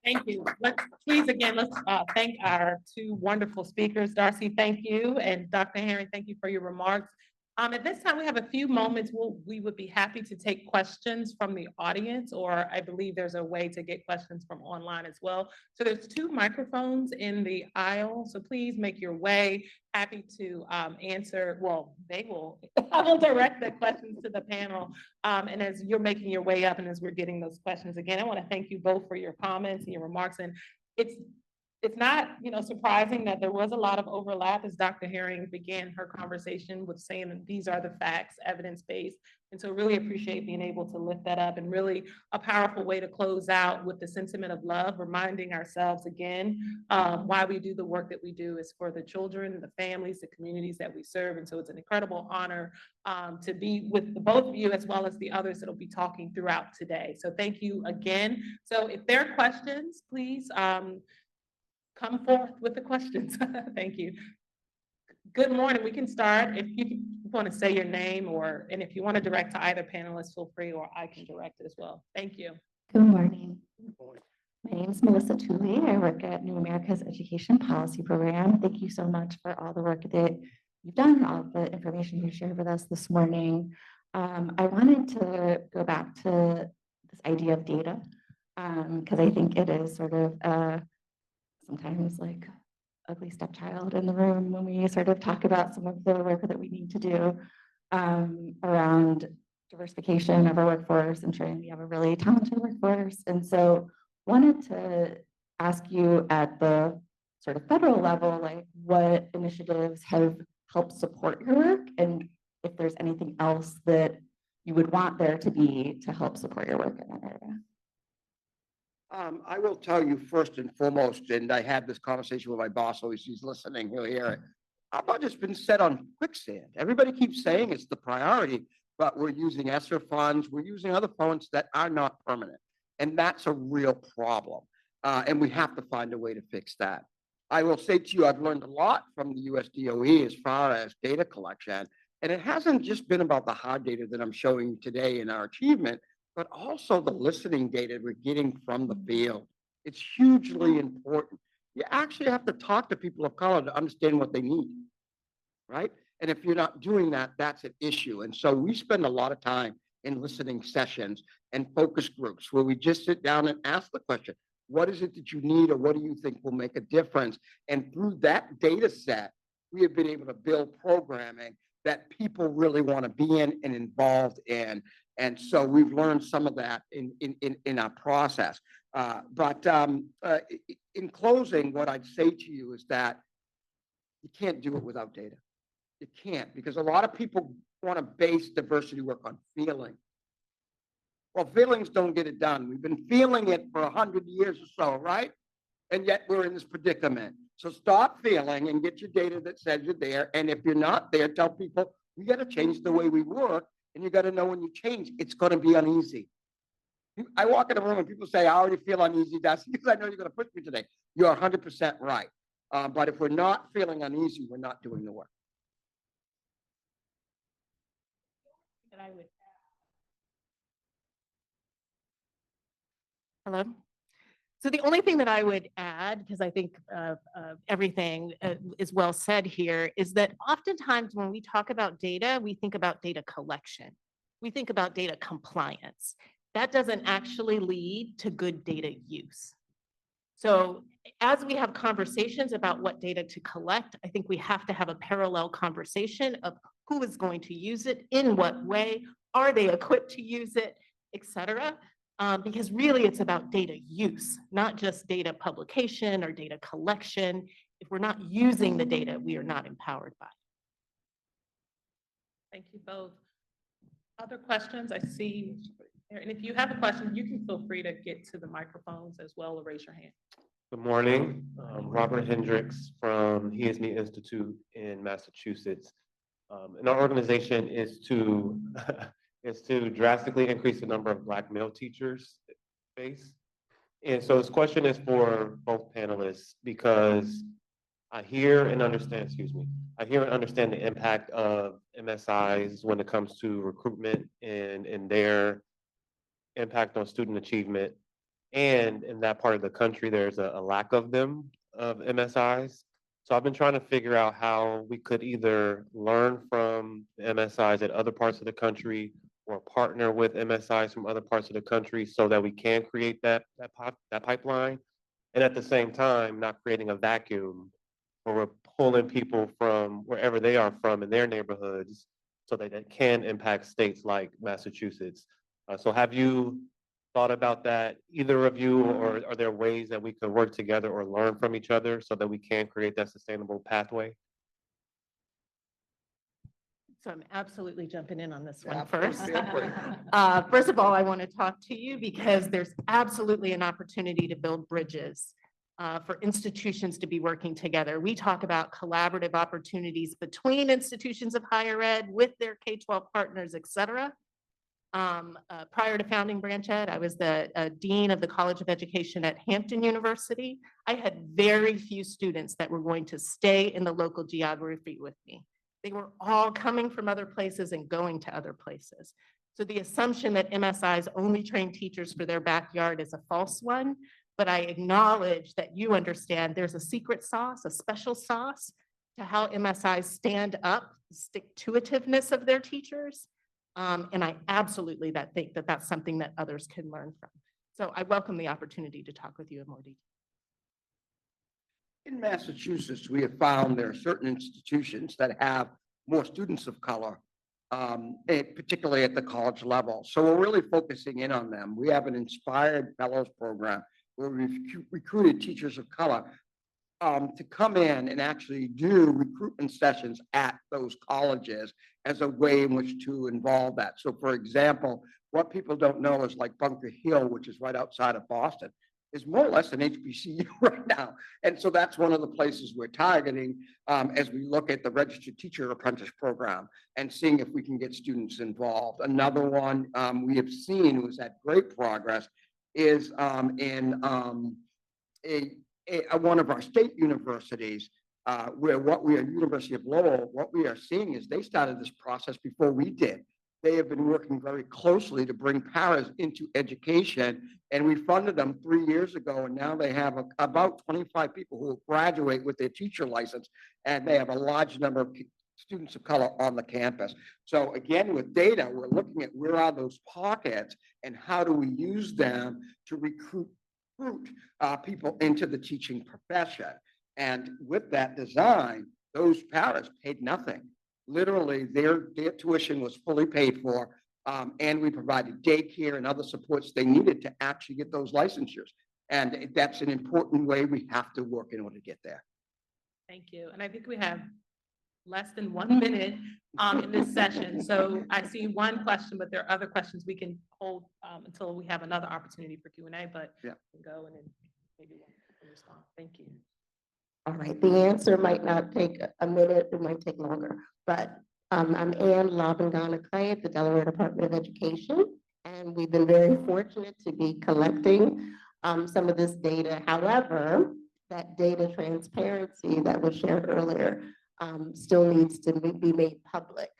Thank you. Let's thank our two wonderful speakers. Darcy, thank you. And Dr. Herring, thank you for your remarks. At this time, we have a few moments. We would be happy to take questions from the audience, or I believe there's a way to get questions from online as well. So there's two microphones in the aisle. So please make your way. Happy to answer. Well, I will direct the questions to the panel. And as you're making your way up and as we're getting those questions, again, I want to thank you both for your comments and your remarks. And it's not, surprising that there was a lot of overlap as Dr. Herring began her conversation with saying that these are the facts, evidence-based. And so really appreciate being able to lift that up, and really a powerful way to close out with the sentiment of love, reminding ourselves again, why we do the work that we do is for the children, the families, the communities that we serve. And so it's an incredible honor to be with the both of you as well as the others that'll be talking throughout today. So thank you again. So if there are questions, please, come forth with the questions. Thank you. Good morning. We can start. If you want to say your name, and if you want to direct to either panelist, feel free, or I can direct it as well. Thank you. Good morning. My name is Melissa Tooley. I work at New America's Education Policy Program. Thank you so much for all the work that you've done, all the information you shared with us this morning. I wanted to go back to this idea of data, because I think it is sort of sometimes like ugly stepchild in the room when we sort of talk about some of the work that we need to do around diversification of our workforce, ensuring we have a really talented workforce. And so wanted to ask you at the sort of federal level, like what initiatives have helped support your work, and if there's anything else that you would want there to be to help support your work in that area. I will tell you first and foremost, and I had this conversation with my boss, so he's listening, he'll hear it. Our budget's been set on quicksand. Everybody keeps saying it's the priority, but we're using ESSER funds, we're using other funds that are not permanent. And that's a real problem. And we have to find a way to fix that. I will say to you, I've learned a lot from the U.S.DOE as far as data collection. And it hasn't just been about the hard data that I'm showing you today in our achievement, but also the listening data we're getting from the field. It's hugely important. You actually have to talk to people of color to understand what they need, right? And if you're not doing that, that's an issue. And so we spend a lot of time in listening sessions and focus groups where we just sit down and ask the question, what is it that you need, or what do you think will make a difference? And through that data set, we have been able to build programming that people really want to be in and involved in. And so we've learned some of that in our process. But in closing, what I'd say to you is that you can't do it without data. You can't, because a lot of people want to base diversity work on feeling. Well, feelings don't get it done. We've been feeling it for 100 years or so, right? And yet we're in this predicament. So stop feeling and get your data that says you're there. And if you're not there, tell people we got to change the way we work. And you got to know when you change, it's going to be uneasy. I walk in a room and people say, I already feel uneasy. That's because I know you're going to push me today. You're 100% right. But if we're not feeling uneasy, we're not doing the work. That I would. Hello. So the only thing that I would add, because I think everything is well said here, is that oftentimes when we talk about data, we think about data collection. We think about data compliance. That doesn't actually lead to good data use. So as we have conversations about what data to collect, I think we have to have a parallel conversation of who is going to use it, in what way, are they equipped to use it, et cetera. Because really it's about data use, not just data publication or data collection. If we're not using the data, we are not empowered by it. Thank you both. Other questions? I see. And if you have a question, you can feel free to get to the microphones as well, or raise your hand. Good morning. Robert Hendricks from He Is Me Institute in Massachusetts. And our organization is to is to drastically increase the number of Black male teachers space. And so this question is for both panelists because I hear and understand, excuse me, I hear and understand the impact of MSIs when it comes to recruitment and their impact on student achievement. And in that part of the country, there's a lack of them, of MSIs. So I've been trying to figure out how we could either learn from the MSIs at other parts of the country or partner with MSIs from other parts of the country so that we can create that pipeline. And at the same time, not creating a vacuum where we're pulling people from wherever they are from in their neighborhoods so that it can impact states like Massachusetts. So have you thought about that, either of you, or are there ways that we could work together or learn from each other so that we can create that sustainable pathway? So I'm absolutely jumping in on this Yeah, one first. feel free. First of all, I want to talk to you because there's absolutely an opportunity to build bridges for institutions to be working together. We talk about collaborative opportunities between institutions of higher ed with their K-12 partners, et cetera. Prior to founding Branch Ed, I was the Dean of the College of Education at Hampton University. I had very few students that were going to stay in the local geography with me. They were all coming from other places and going to other places. So the assumption that MSIs only train teachers for their backyard is a false one, but I acknowledge that you understand there's a secret sauce, a special sauce to how MSIs stand up, the stick-to-itiveness of their teachers. And I absolutely think that that's something that others can learn from. So I welcome the opportunity to talk with you in more detail. In Massachusetts, we have found there are certain institutions that have more students of color, particularly at the college level. So we're really focusing in on them. We have an Inspired Fellows program where we've recruited teachers of color to come in and actually do recruitment sessions at those colleges as a way in which to involve that. So for example, what people don't know is like Bunker Hill, which is right outside of Boston, is more or less an HBCU right now. And so that's one of the places we're targeting as we look at the Registered Teacher Apprentice Program and seeing if we can get students involved. Another one we have seen who's had great progress is in one of our state universities, where University of Lowell, what we are seeing is they started this process before we did. They have been working very closely to bring paras into education, and we funded them 3 years ago, and now they have about 25 people who will graduate with their teacher license, and they have a large number of students of color on the campus. So again, with data, we're looking at where are those pockets and how do we use them to recruit people into the teaching profession. And with that design, those paras paid nothing. Literally, their tuition was fully paid for, and we provided daycare and other supports they needed to actually get those licensures. And that's an important way we have to work in order to get there. Thank you. And I think we have less than 1 minute in this session. So I see one question, but there are other questions we can hold until we have another opportunity for Q&A, but Yeah. we can go and then maybe one can respond. Thank you. All right, the answer might not take a minute, it might take longer, but I'm Ann Labangana-Clay at the Delaware Department of Education, and we've been very fortunate to be collecting some of this data. However, that data transparency that was shared earlier still needs to be made public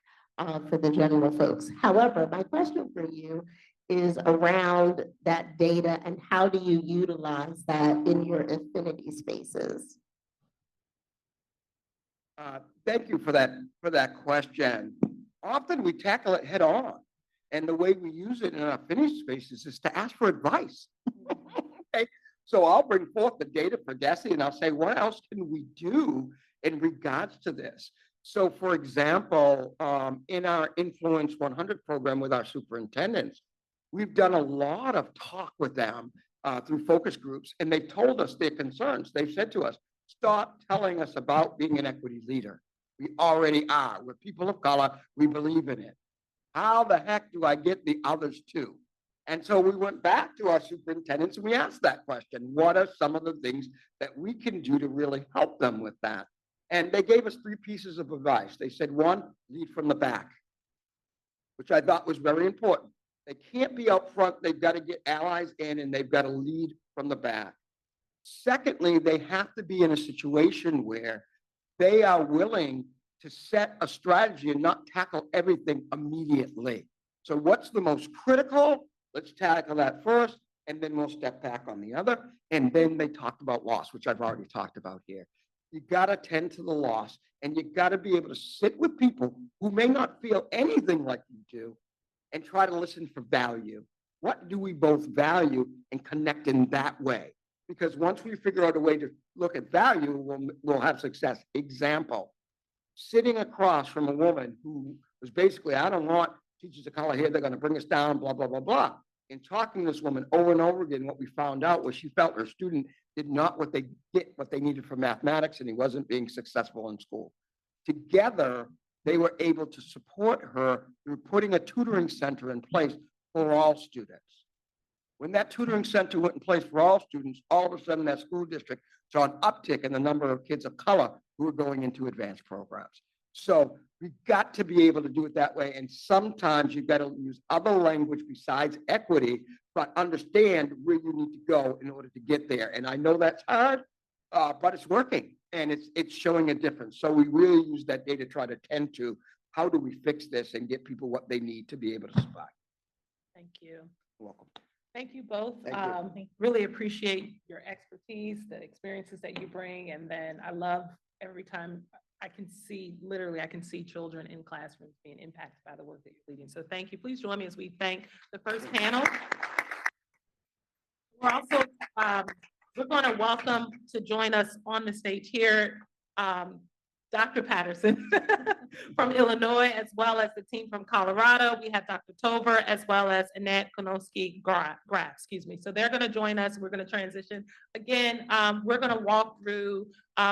for the general folks. However, my question for you is around that data and how do you utilize that in your affinity spaces? Thank you for that question. Often we tackle it head on, and the way we use it in our affinity spaces is to ask for advice. Okay, so I'll bring forth the data for DESE, and I'll say, what else can we do in regards to this? So, for example, in our Influence 100 program with our superintendents, we've done a lot of talk with them through focus groups, and they've told us their concerns. They've said to us, stop telling us about being an equity leader. We already are. We're people of color. We believe in it. How the heck do I get the others too? And so we went back to our superintendents and we asked that question. What are some of the things that we can do to really help them with that? And they gave us 3 pieces of advice. They said, 1, lead from the back. which I thought was very important. They can't be out front. They've got to get allies in and they've got to lead from the back. Secondly, they have to be in a situation where they are willing to set a strategy and not tackle everything immediately. So what's the most critical? Let's tackle that first, and then we'll step back on the other. And then they talked about loss, which I've already talked about here. You got to tend to the loss, and you got to be able to sit with people who may not feel anything like you do and try to listen for value. What do we both value and connect in that way? Because once we figure out a way to look at value, we'll have success. Example, sitting across from a woman who was basically, I don't want teachers of color here, they're going to bring us down, blah, blah, blah, blah. In talking to this woman over and over again, what we found out was she felt her student did not what they needed for mathematics, and he wasn't being successful in school. Together, they were able to support her through putting a tutoring center in place for all students. When that tutoring center went in place for all students, all of a sudden that school district saw an uptick in the number of kids of color who are going into advanced programs. So we've got to be able to do it that way. And sometimes you've got to use other language besides equity, but understand where you need to go in order to get there. And I know that's hard, but it's working and it's showing a difference. So we really use that data to try to tend to how do we fix this and get people what they need to be able to survive. Thank you. You're welcome. Thank you both. Thank you. Really appreciate your expertise, the experiences that you bring. And then I love every time I can see, literally, I can see children in classrooms being impacted by the work that you're leading. So thank you. Please join me as we thank the first panel. We're also, we're going to welcome to join us on the stage here, Dr. Patterson from Illinois, as well as the team from Colorado. We have Dr. Tover, as well as Annette Konowski-Graf, excuse me. So they're going to join us. We're going to transition. Again, we're going to walk through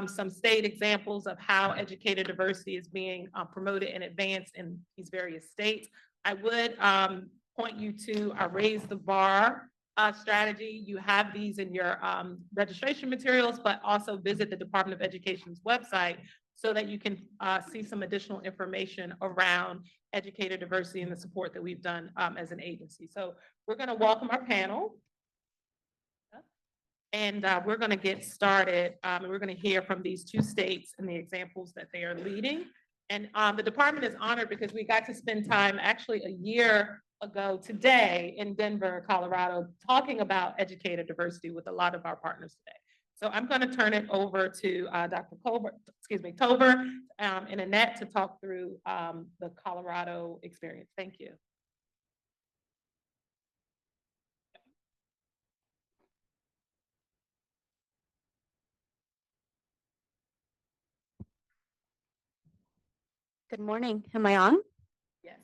some state examples of how educator diversity is being promoted and advanced in these various states. I would point you to our Raise the Bar strategy. You have these in your registration materials, but also visit the Department of Education's website so that you can see some additional information around educator diversity and the support that we've done as an agency. So we're going to welcome our panel. And we're going to get started, and we're going to hear from these two states and the examples that they are leading. And the department is honored because we got to spend time actually a year ago today in Denver, Colorado, talking about educator diversity with a lot of our partners today. So I'm going to turn it over to Dr. Tover and Annette to talk through the Colorado experience. Thank you. Good morning. Am I on? Yes.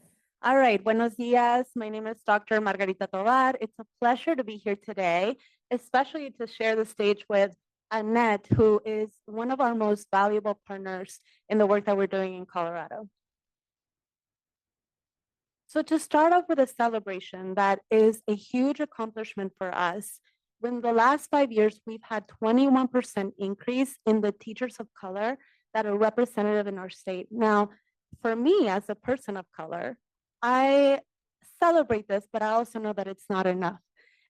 All right. Buenos dias. My name is Dr. Margarita Tovar. It's a pleasure to be here today, especially to share the stage with Annette, who is one of our most valuable partners in the work that we're doing in Colorado. So to start off with a celebration that is a huge accomplishment for us, in the last 5 years, we've had 21% increase in the teachers of color that are representative in our state. Now, for me as a person of color, I celebrate this, but I also know that it's not enough.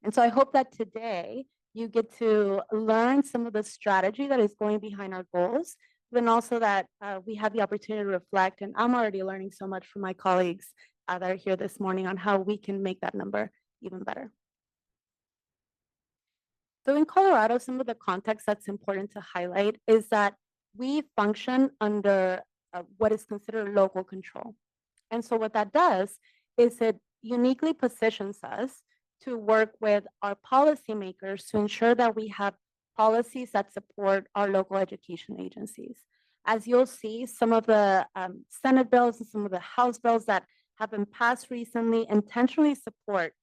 And so I hope that today you get to learn some of the strategy that is going behind our goals, but also that we have the opportunity to reflect. And I'm already learning so much from my colleagues that are here this morning on how we can make that number even better. So in Colorado, some of the context that's important to highlight is that we function under what is considered local control. And so what that does is it uniquely positions us to work with our policymakers to ensure that we have policies that support our local education agencies. As you'll see, some of the Senate bills and some of the House bills that have been passed recently intentionally support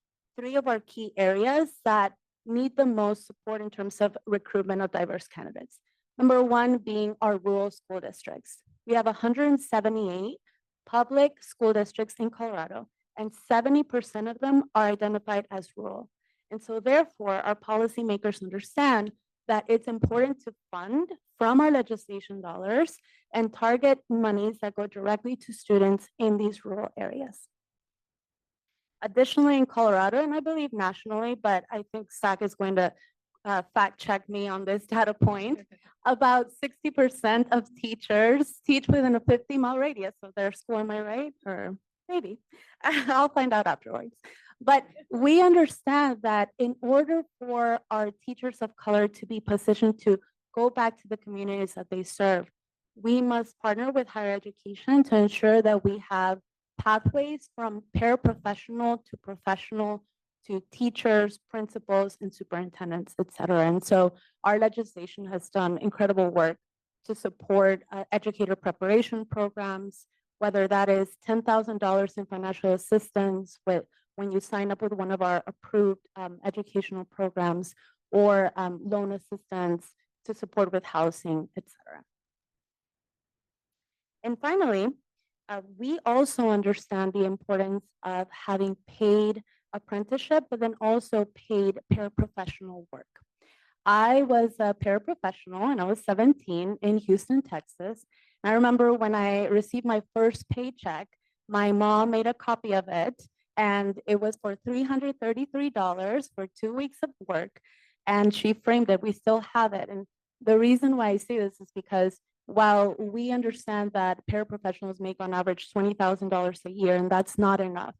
3 of our key areas that need the most support in terms of recruitment of diverse candidates. Number 1 being our rural school districts. We have 178 public school districts in Colorado, and 70% of them are identified as rural. And so therefore, our policymakers understand that it's important to fund from our legislation dollars and target monies that go directly to students in these rural areas. Additionally, in Colorado, and I believe nationally, but I think SAC is going to fact check me on this data point, about 60% of teachers teach within a 50-mile radius of their school. Am I right? Or maybe. I'll find out afterwards. But we understand that in order for our teachers of color to be positioned to go back to the communities that they serve, we must partner with higher education to ensure that we have pathways from paraprofessional to professional to teachers, principals, and superintendents, et cetera. And so our legislation has done incredible work to support educator preparation programs, whether that is $10,000 in financial assistance when you sign up with one of our approved educational programs, or loan assistance to support with housing, et cetera. And finally, we also understand the importance of having paid apprenticeship, but then also paid paraprofessional work. I was a paraprofessional and I was 17 in Houston, Texas. And I remember when I received my first paycheck, my mom made a copy of it, and it was for $333 for 2 weeks of work. And she framed it. We still have it. And the reason why I say this is because while we understand that paraprofessionals make on average $20,000 a year, and that's not enough,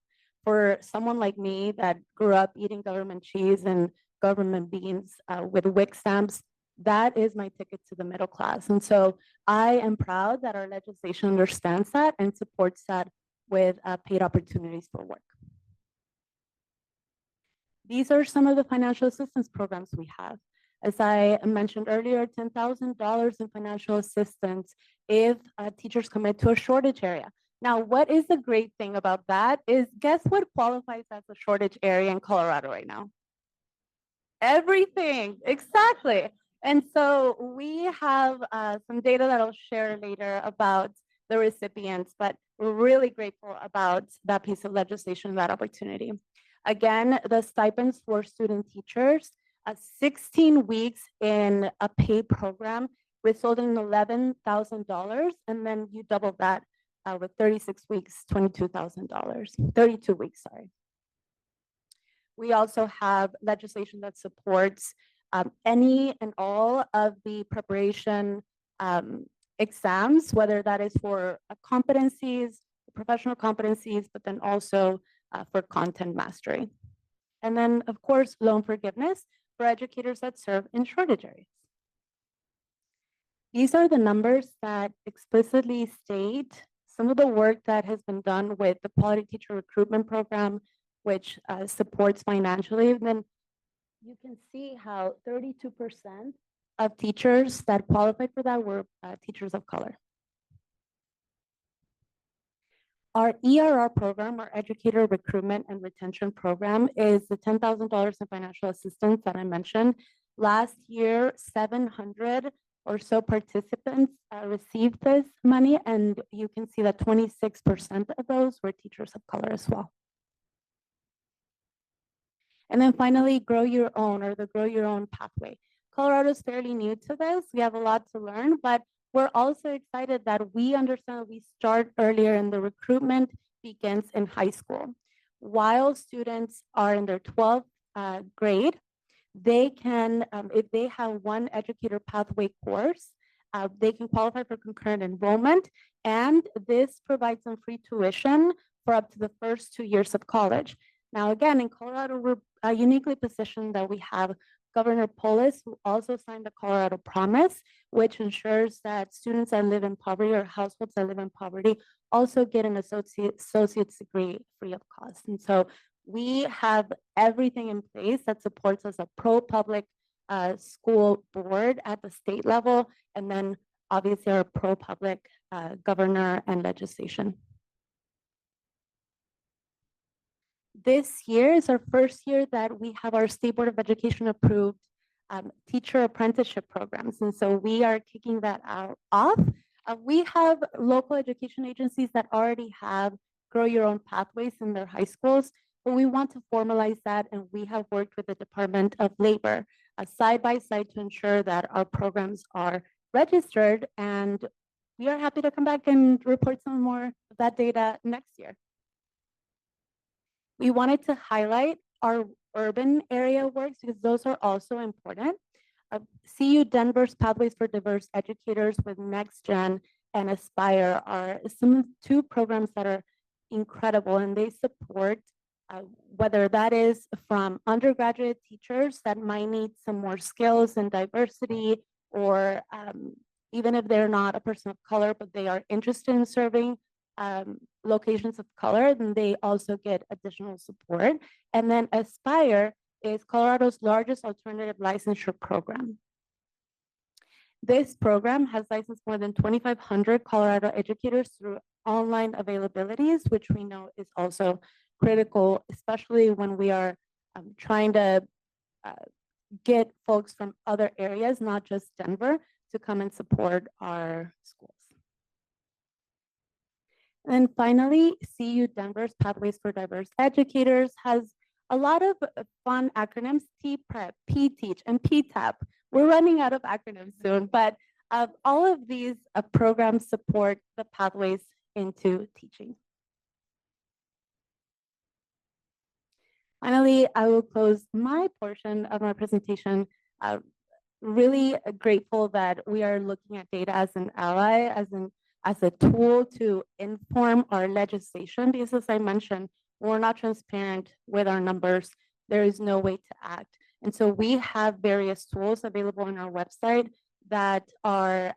for someone like me that grew up eating government cheese and government beans with WIC stamps, that is my ticket to the middle class. And so I am proud that our legislation understands that and supports that with paid opportunities for work. These are some of the financial assistance programs we have. As I mentioned earlier, $10,000 in financial assistance if teachers commit to a shortage area. Now, what is the great thing about that is, guess what qualifies as a shortage area in Colorado right now? Everything, exactly. And so we have some data that I'll share later about the recipients, but we're really grateful about that piece of legislation, that opportunity. Again, the stipends for student teachers, 16 weeks in a paid program resulted in $11,000, and then you double that with 36 weeks, $22,000, 32 weeks, sorry. We also have legislation that supports any and all of the preparation exams, whether that is for competencies, professional competencies, but then also for content mastery. And then, of course, loan forgiveness for educators that serve in shortage areas. These are the numbers that explicitly state some of the work that has been done with the Quality Teacher Recruitment Program, which supports financially. And then you can see how 32% of teachers that qualified for that were teachers of color. Our ERR program, our Educator Recruitment and Retention Program, is the $10,000 in financial assistance that I mentioned. Last year, 700 or so participants received this money, and you can see that 26% of those were teachers of color as well. And then finally, grow your own, or the grow your own pathway. Colorado is fairly new to this. We have a lot to learn, but we're also excited that we understand that we start earlier and the recruitment begins in high school. While students are in their 12th grade, they can, if they have one educator pathway course, they can qualify for concurrent enrollment, and this provides them free tuition for up to the first 2 years of college. Now, again, in Colorado, we're uniquely positioned that we have Governor Polis, who also signed the Colorado Promise, which ensures that students that live in poverty or households that live in poverty also get an associate's degree free of cost. And so we have everything in place that supports us, a pro-public school board at the state level, and then obviously our pro-public governor and legislation. This year is our first year that we have our State Board of Education approved teacher apprenticeship programs. And so we are kicking that off. We have local education agencies that already have grow your own pathways in their high schools, but we want to formalize that, and we have worked with the Department of Labor side by side to ensure that our programs are registered, and we are happy to come back and report some more of that data next year. We wanted to highlight our urban area works because those are also important. CU Denver's Pathways for Diverse Educators with Next Gen and Aspire are two programs that are incredible, and they support whether that is from undergraduate teachers that might need some more skills and diversity, or even if they're not a person of color, but they are interested in serving locations of color, then they also get additional support. And then Aspire is Colorado's largest alternative licensure program. This program has licensed more than 2,500 Colorado educators through online availabilities, which we know is also critical, especially when we are trying to get folks from other areas, not just Denver, to come and support our schools. And then finally, CU Denver's Pathways for Diverse Educators has a lot of fun acronyms: T-PREP, P-TEACH, and P-TAP. We're running out of acronyms soon, but all of these programs support the pathways into teaching. Finally, I will close my portion of my presentation. Really grateful that we are looking at data as an ally, as a tool to inform our legislation, because as I mentioned, we're not transparent with our numbers. There is no way to act. And so we have various tools available on our website that are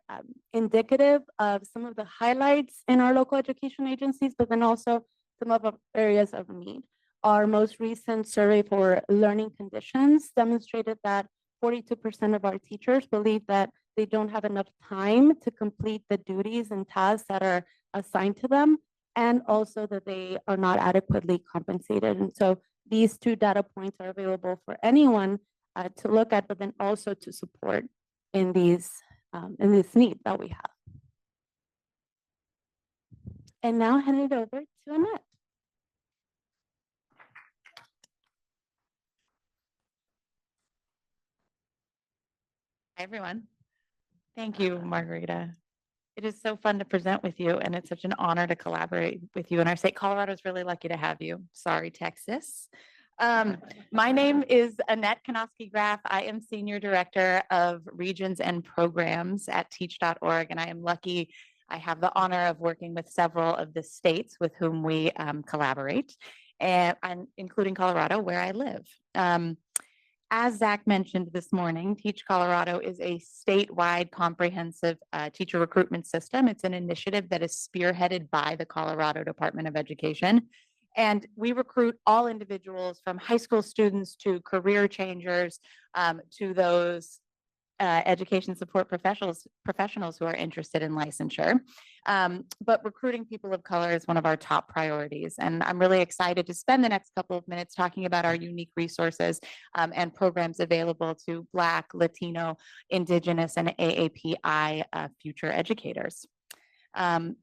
indicative of some of the highlights in our local education agencies, but then also some of the areas of need. Our most recent survey for learning conditions demonstrated that 42% of our teachers believe that they don't have enough time to complete the duties and tasks that are assigned to them, and also that they are not adequately compensated. And so these two data points are available for anyone to look at, but then also to support in this need that we have. And now hand it over to Annette. Hi, everyone. Thank you, Margarita. It is so fun to present with you, and it's such an honor to collaborate with you in our state. Colorado is really lucky to have you. Sorry, Texas. My name is Annette Kanofsky-Graf. I am Senior Director of Regions and Programs at Teach.org, and I am lucky I have the honor of working with several of the states with whom we collaborate, and including Colorado, where I live. As Zach mentioned this morning, Teach Colorado is a statewide comprehensive teacher recruitment system. It's an initiative that is spearheaded by the Colorado Department of Education. And we recruit all individuals from high school students to career changers to those education support professionals who are interested in licensure. But recruiting people of color is one of our top priorities. And I'm really excited to spend the next couple of minutes talking about our unique resources and programs available to Black, Latino, Indigenous, and AAPI future educators.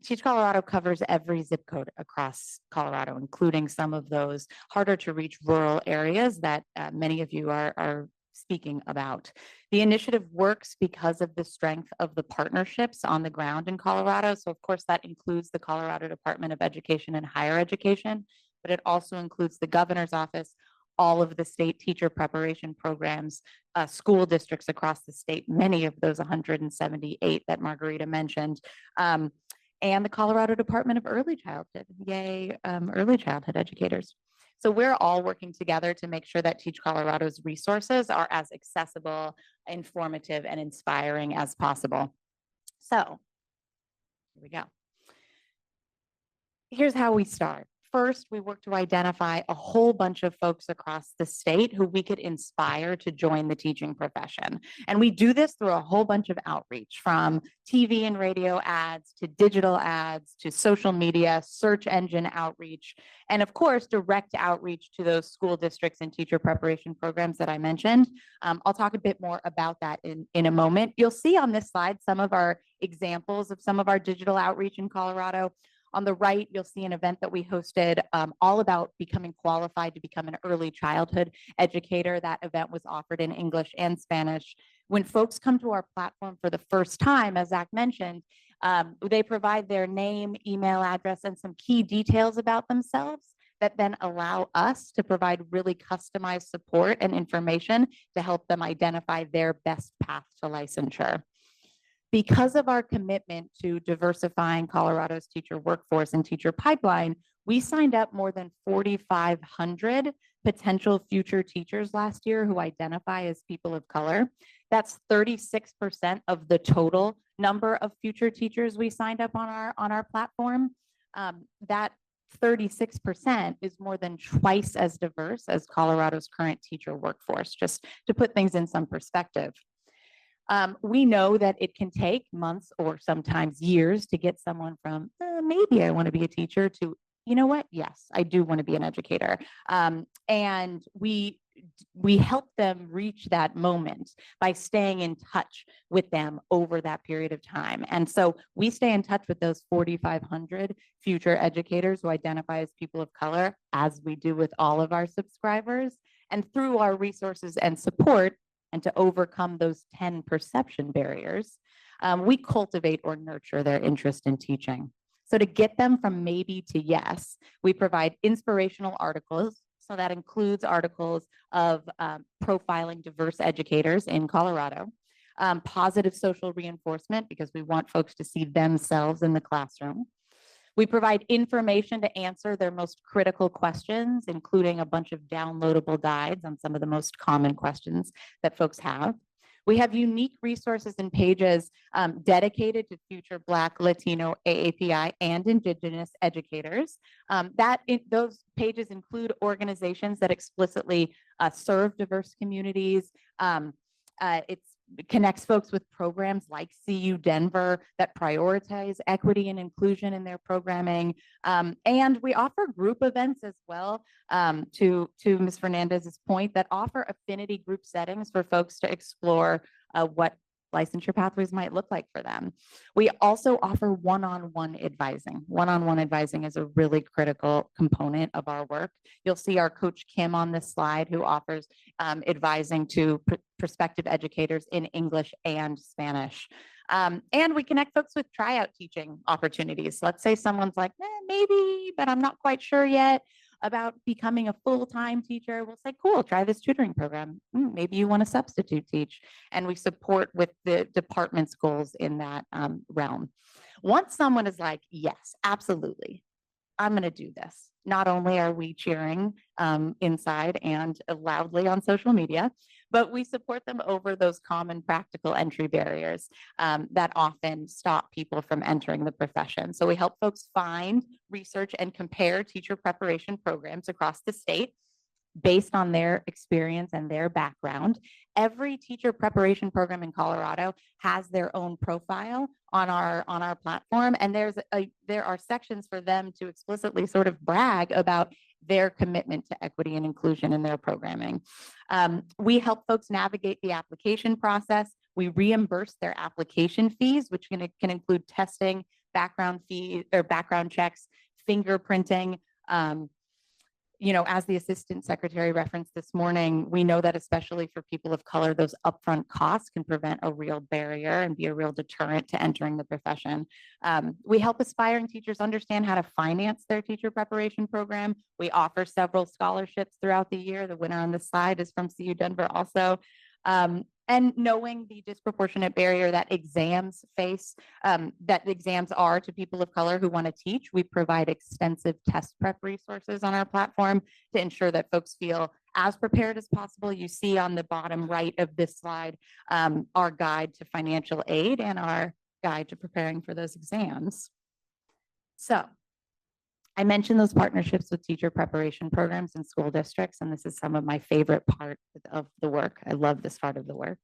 Teach Colorado covers every zip code across Colorado, including some of those harder to reach rural areas that many of you are speaking about. The initiative works because of the strength of the partnerships on the ground in Colorado. So of course that includes the Colorado Department of Education and Higher Education, but it also includes the governor's office, all of the state teacher preparation programs, school districts across the state, many of those 178 that Margarita mentioned, and the Colorado Department of Early Childhood. Yay, early childhood educators. So we're all working together to make sure that Teach Colorado's resources are as accessible, informative, and inspiring as possible. So here we go. Here's how we start. First, we work to identify a whole bunch of folks across the state who we could inspire to join the teaching profession. And we do this through a whole bunch of outreach, from TV and radio ads to digital ads to social media, search engine outreach, and of course, direct outreach to those school districts and teacher preparation programs that I mentioned. I'll talk a bit more about that in a moment. You'll see on this slide some of our examples of some of our digital outreach in Colorado. On the right, you'll see an event that we hosted all about becoming qualified to become an early childhood educator. That event was offered in English and Spanish. When folks come to our platform for the first time, as Zach mentioned, they provide their name, email address, and some key details about themselves. that then allow us to provide really customized support and information to help them identify their best path to licensure. Because of our commitment to diversifying Colorado's teacher workforce and teacher pipeline, we signed up more than 4,500 potential future teachers last year who identify as people of color. That's 36% of the total number of future teachers we signed up on our platform. That 36% is more than twice as diverse as Colorado's current teacher workforce, just to put things in some perspective. We know that it can take months or sometimes years to get someone from maybe I want to be a teacher to, you know what? Yes, I do want to be an educator. And we help them reach that moment by staying in touch with them over that period of time. And so we stay in touch with those 4,500 future educators who identify as people of color, as we do with all of our subscribers. And through our resources and support, and to overcome those 10 perception barriers, we cultivate or nurture their interest in teaching. So to get them from maybe to yes, we provide inspirational articles. So that includes articles of profiling diverse educators in Colorado, positive social reinforcement, because we want folks to see themselves in the classroom. We provide information to answer their most critical questions, including a bunch of downloadable guides on some of the most common questions that folks have. We have unique resources and pages dedicated to future Black, Latino, AAPI, and Indigenous educators. Those pages include organizations that explicitly serve diverse communities. It connects folks with programs like CU Denver that prioritize equity and inclusion in their programming. And we offer group events as well, to Ms. Fernandez's point, that offer affinity group settings for folks to explore what licensure pathways might look like for them. We also offer one-on-one advising. One-on-one advising is a really critical component of our work. You'll see our coach Kim on this slide, who offers advising to prospective educators in English and Spanish. And we connect folks with tryout teaching opportunities. Let's say someone's like, maybe, but I'm not quite sure yet about becoming a full-time teacher. We'll say, cool, try this tutoring program. Maybe you want to substitute teach. And we support with the department's goals in that realm. Once someone is like, yes, absolutely, I'm going to do this. Not only are we cheering inside and loudly on social media, but we support them over those common practical entry barriers that often stop people from entering the profession. So we help folks find, research, and compare teacher preparation programs across the state based on their experience and their background. Every teacher preparation program in Colorado has their own profile on our platform, and there are sections for them to explicitly sort of brag about their commitment to equity and inclusion in their programming. We help folks navigate the application process. We reimburse their application fees, which can include testing, background fees or background checks, fingerprinting. As the Assistant Secretary referenced this morning, we know that especially for people of color, those upfront costs can prevent a real barrier and be a real deterrent to entering the profession. We help aspiring teachers understand how to finance their teacher preparation program. We offer several scholarships throughout the year. The winner on this slide is from CU Denver also. And knowing the disproportionate barrier that exams face, that exams are to people of color who want to teach, we provide extensive test prep resources on our platform to ensure that folks feel as prepared as possible. You see on the bottom right of this slide, our guide to financial aid and our guide to preparing for those exams. So I mentioned those partnerships with teacher preparation programs in school districts, and this is some of my favorite part of the work. I love this part of the work.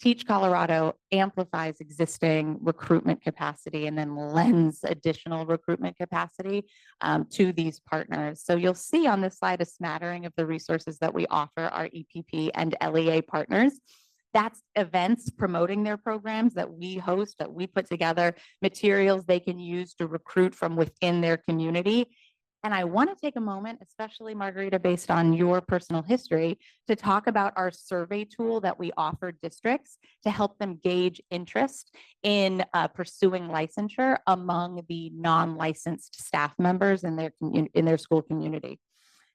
Teach Colorado amplifies existing recruitment capacity and then lends additional recruitment capacity to these partners. So you'll see on this slide a smattering of the resources that we offer our EPP and LEA partners. That's events promoting their programs that we host, that we put together, materials they can use to recruit from within their community. And I want to take a moment, especially Margarita, based on your personal history, to talk about our survey tool that we offer districts to help them gauge interest in pursuing licensure among the non-licensed staff members in their school community.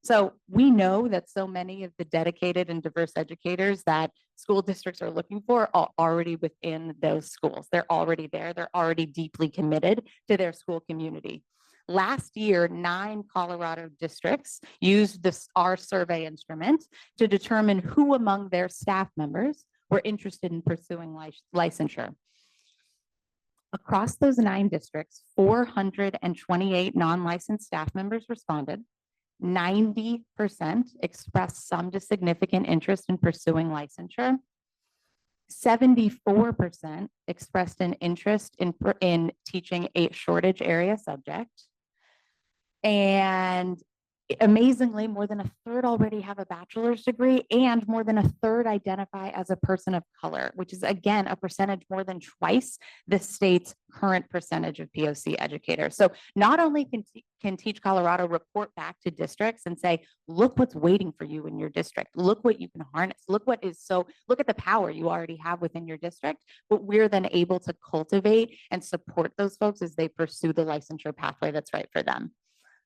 So we know that so many of the dedicated and diverse educators that school districts are looking for are already within those schools. They're already there. They're already deeply committed to their school community. Last year, 9 Colorado districts used our survey instrument to determine who among their staff members were interested in pursuing licensure. Across those 9 districts, 428 non-licensed staff members responded. 90% expressed some to significant interest in pursuing licensure. 74% expressed an interest in teaching a shortage area subject. And amazingly, more than a third already have a bachelor's degree, and more than a third identify as a person of color, which is again a percentage more than twice the state's current percentage of POC educators. So not only can Teach Colorado report back to districts and say, look what's waiting for you in your district, look what you can harness, look at the power you already have within your district, but we're then able to cultivate and support those folks as they pursue the licensure pathway that's right for them.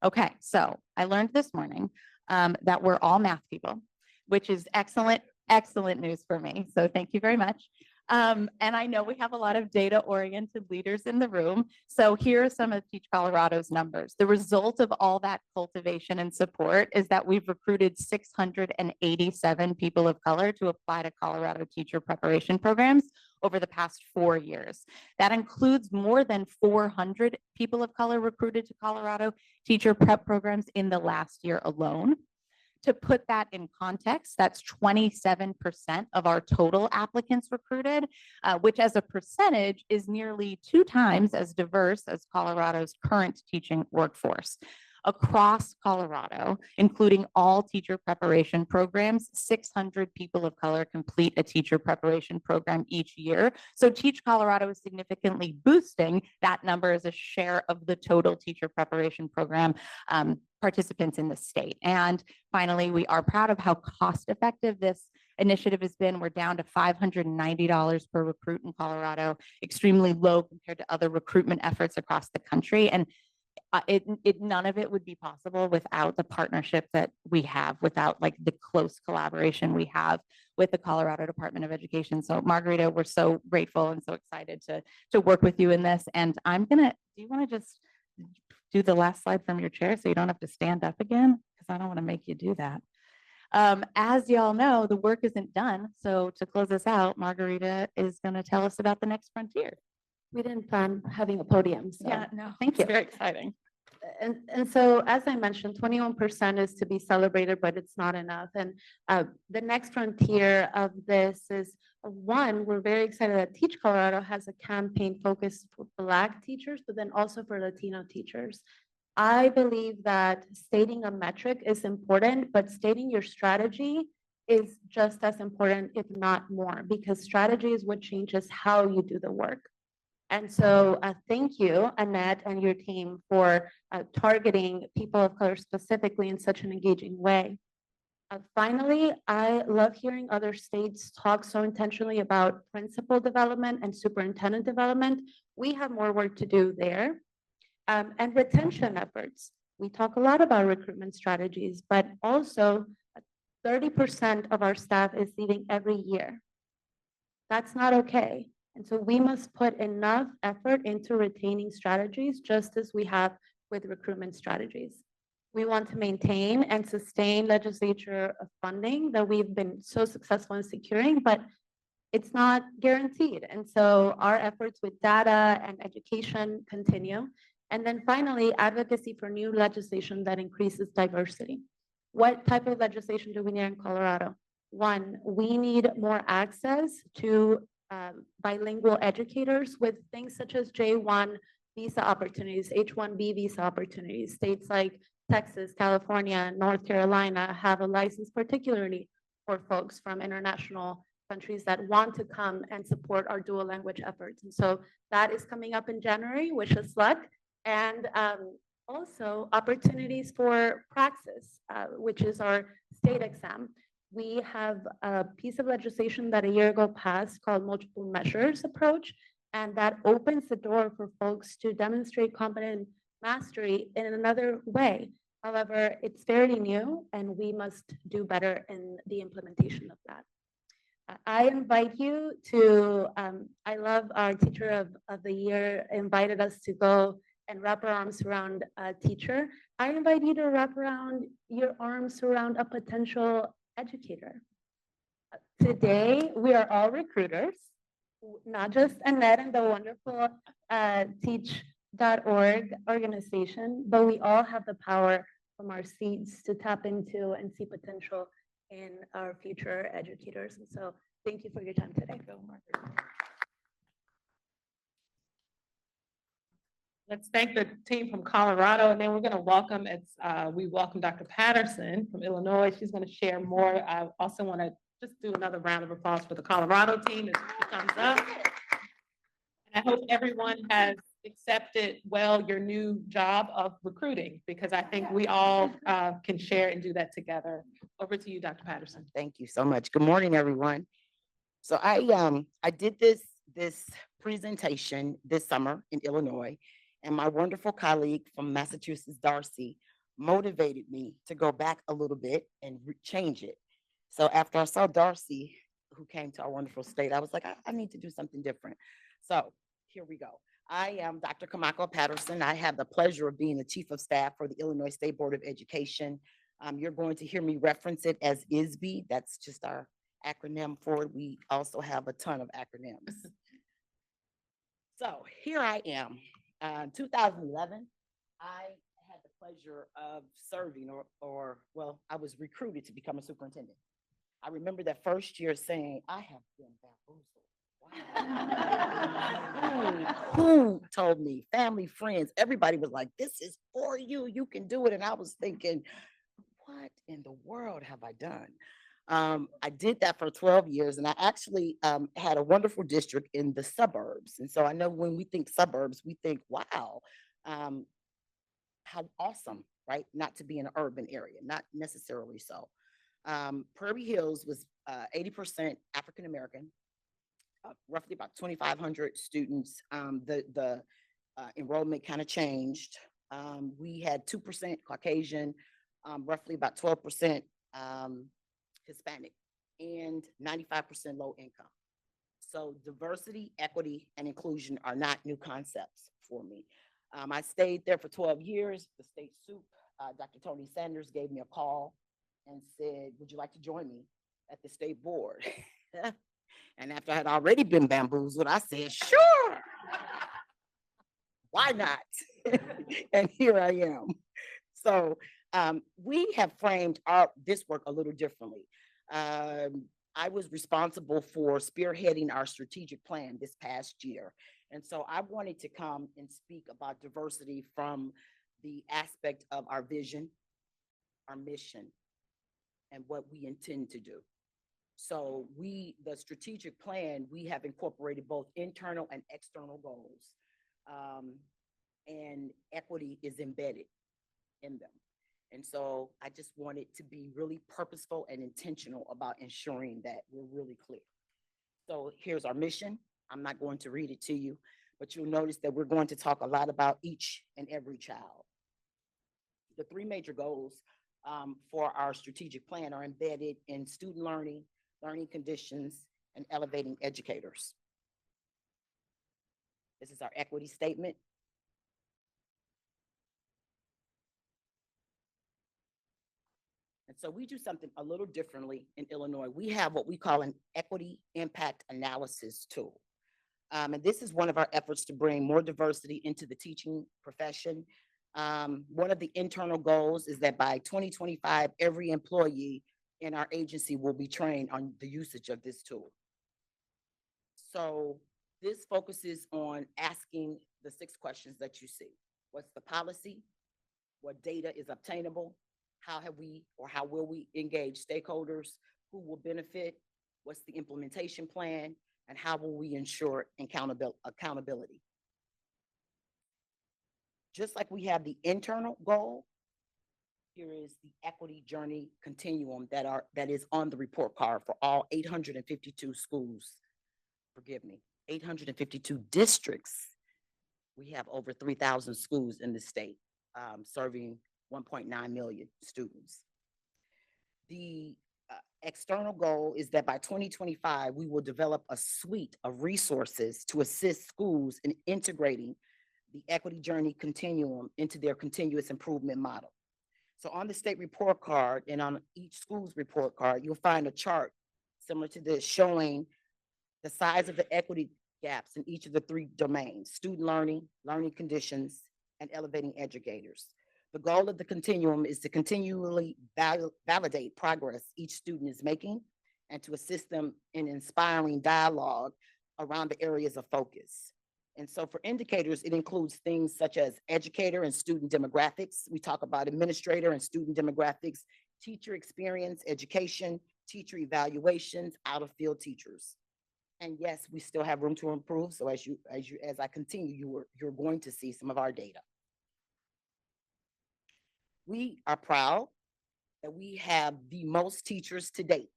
Okay, so I learned this morning that we're all math people, which is excellent news for me. So thank you very much. And I know we have a lot of data-oriented leaders in the room. So here are some of Teach Colorado's numbers. The result of all that cultivation and support is that we've recruited 687 people of color to apply to Colorado teacher preparation programs over the past 4 years. That includes more than 400 people of color recruited to Colorado teacher prep programs in the last year alone. To put that in context, that's 27% of our total applicants recruited, which as a percentage is nearly 2 times as diverse as Colorado's current teaching workforce. Across Colorado, including all teacher preparation programs, 600 people of color complete a teacher preparation program each year. So Teach Colorado is significantly boosting that number as a share of the total teacher preparation program participants in the state. And finally, we are proud of how cost effective this initiative has been. We're down to $590 per recruit in Colorado, extremely low compared to other recruitment efforts across the country. And none of it would be possible without the partnership that we have, without like the close collaboration we have with the Colorado Department of Education. So Margarita, we're so grateful and so excited to work with you in this. And do you want to just do the last slide from your chair so you don't have to stand up again? Because I don't want to make you do that. As y'all know, the work isn't done. So to close us out, Margarita is going to tell us about the next frontier. We didn't plan having a podium. So. Yeah, no, thank you. Very exciting. And so, as I mentioned, 21% is to be celebrated, but it's not enough. And the next frontier of this is one, we're very excited that Teach Colorado has a campaign focused for Black teachers, but then also for Latino teachers. I believe that stating a metric is important, but stating your strategy is just as important, if not more, because strategy is what changes how you do the work. And so thank you, Annette, and your team for targeting people of color specifically in such an engaging way. Finally, I love hearing other states talk so intentionally about principal development and superintendent development. We have more work to do there. And retention efforts. We talk a lot about recruitment strategies, but also 30% of our staff is leaving every year. That's not okay. And so we must put enough effort into retaining strategies, just as we have with recruitment strategies. We want to maintain and sustain legislature funding that we've been so successful in securing, but it's not guaranteed. And so our efforts with data and education continue. And then finally, advocacy for new legislation that increases diversity. What type of legislation do we need in Colorado? One, we need more access to bilingual educators with things such as J1 visa opportunities, H1B visa opportunities. States like Texas, California, North Carolina have a license particularly for folks from international countries that want to come and support our dual language efforts. And so that is coming up in January, wish us luck. And also opportunities for praxis, which is our state exam. We have a piece of legislation that a year ago passed called multiple measures approach, and that opens the door for folks to demonstrate competent mastery in another way. However, it's fairly new and we must do better in the implementation of that. I invite you to, I love our teacher of the year invited us to go and wrap our arms around a teacher. I invite you to wrap around your arms around a potential educator. Today, we are all recruiters, not just Annette and the wonderful teach.org organization, but we all have the power from our seats to tap into and see potential in our future educators. And so thank you for your time today. Let's thank the team from Colorado, and then we're going to welcome, we welcome Dr. Patterson from Illinois. She's going to share more. I also want to just do another round of applause for the Colorado team as she comes up. And I hope everyone has accepted well your new job of recruiting, because I think we all can share and do that together. Over to you, Dr. Patterson. Thank you so much. Good morning, everyone. So I did this presentation this summer in Illinois, and my wonderful colleague from Massachusetts, Darcy, motivated me to go back a little bit and change it. So after I saw Darcy, who came to our wonderful state, I was like, I need to do something different. So here we go. I am Dr. Kamako Patterson. I have the pleasure of being the Chief of Staff for the Illinois State Board of Education. You're going to hear me reference it as ISB. That's just our acronym for it. We also have a ton of acronyms. So here I am. 2011, I had the pleasure of serving, well, I was recruited to become a superintendent. I remember that first year saying, I have been bamboozled. Wow. Who told me? Family, friends, everybody was like, this is for you. You can do it. And I was thinking, what in the world have I done? I did that for 12 years, and I actually had a wonderful district in the suburbs. And so I know when we think suburbs, we think, wow, how awesome, right? Not to be in an urban area, not necessarily so. Prairie Hills was 80% African-American, roughly about 2,500 students. The enrollment kind of changed. We had 2% Caucasian, roughly about 12% Hispanic, and 95% low income. So diversity, equity, and inclusion are not new concepts for me. I stayed there for 12 years. The state soup, Dr. Tony Sanders gave me a call and said, would you like to join me at the state board? And after I had already been bamboozled, I said, sure, why not? And here I am. So we have framed this work a little differently. I was responsible for spearheading our strategic plan this past year. And so I wanted to come and speak about diversity from the aspect of our vision, our mission, and what we intend to do. So the strategic plan, we have incorporated both internal and external goals, and equity is embedded in them. And so I just wanted to be really purposeful and intentional about ensuring that we're really clear. So here's our mission. I'm not going to read it to you, but you'll notice that we're going to talk a lot about each and every child. The three major goals for our strategic plan are embedded in student learning, learning conditions, and elevating educators. This is our equity statement. And so we do something a little differently in Illinois. We have what we call an equity impact analysis tool. And this is one of our efforts to bring more diversity into the teaching profession. One of the internal goals is that by 2025, every employee in our agency will be trained on the usage of this tool. So this focuses on asking the 6 questions that you see. What's the policy? What data is obtainable? How have we, or how will we engage stakeholders? Who will benefit? What's the implementation plan? And how will we ensure accountability? Just like we have the internal goal, here is the equity journey continuum that is on the report card for all 852 schools. Forgive me, 852 districts. We have over 3,000 schools in the state, serving 1.9 million students. The external goal is that by 2025, we will develop a suite of resources to assist schools in integrating the equity journey continuum into their continuous improvement model. So on the state report card and on each school's report card, you'll find a chart similar to this showing the size of the equity gaps in each of the three domains: student learning, learning conditions, and elevating educators. The goal of the continuum is to continually validate progress each student is making and to assist them in inspiring dialogue around the areas of focus. And so for indicators, it includes things such as educator and student demographics. We talk about administrator and student demographics, teacher experience, education, teacher evaluations, out of field teachers. And yes, we still have room to improve. So as I continue, you're going to see some of our data. We are proud that we have the most teachers to date.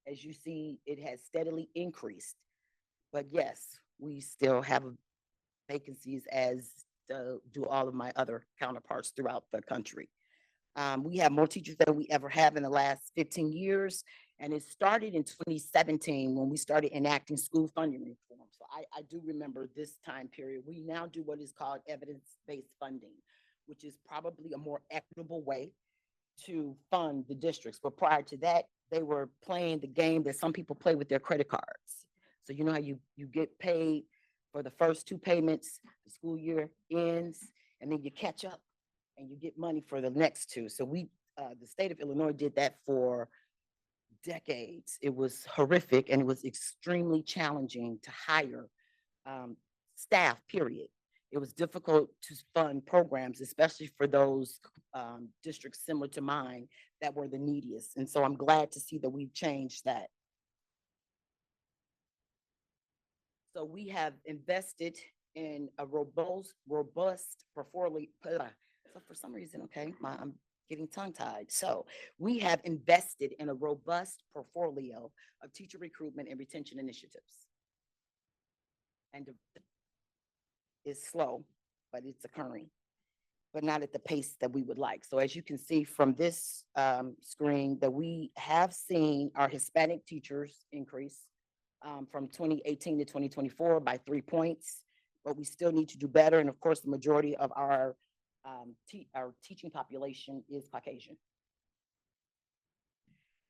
As you see, it has steadily increased. But yes, we still have vacancies, as do all of my other counterparts throughout the country. We have more teachers than we ever have in the last 15 years. And it started in 2017 when we started enacting school funding reform. So I do remember this time period. We now do what is called evidence-based funding, which is probably a more equitable way to fund the districts. But prior to that, they were playing the game that some people play with their credit cards. So you know how you get paid for the first two payments, the school year ends, and then you catch up and you get money for the next two. So the state of Illinois did that for decades. It was horrific and it was extremely challenging to hire staff, period. It was difficult to fund programs, especially for those districts similar to mine that were the neediest. And so I'm glad to see that we've changed that. So we have invested in a robust portfolio. So for some reason, okay, I'm getting tongue-tied. So we have invested in a robust portfolio of teacher recruitment and retention initiatives. And it's slow, but it's occurring, but not at the pace that we would like. So as you can see from this screen, that we have seen our Hispanic teachers increase from 2018 to 2024 by 3 points, but we still need to do better. And of course, the majority of our teaching population is Caucasian.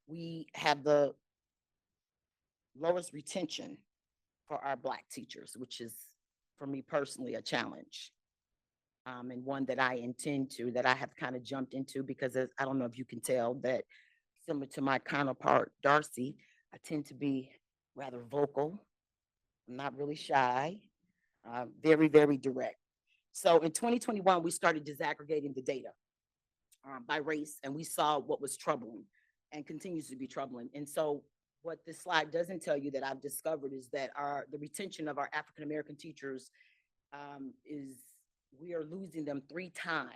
We have the lowest retention for our Black teachers, which is, for me personally, a challenge. And one that I have kind of jumped into because I don't know if you can tell that similar to my counterpart, Darcy, I tend to be rather vocal. I'm not really shy, very, very direct. So in 2021, we started disaggregating the data by race, and we saw what was troubling and continues to be troubling. And so what this slide doesn't tell you that I've discovered is that the retention of our African-American teachers we are losing them 3 times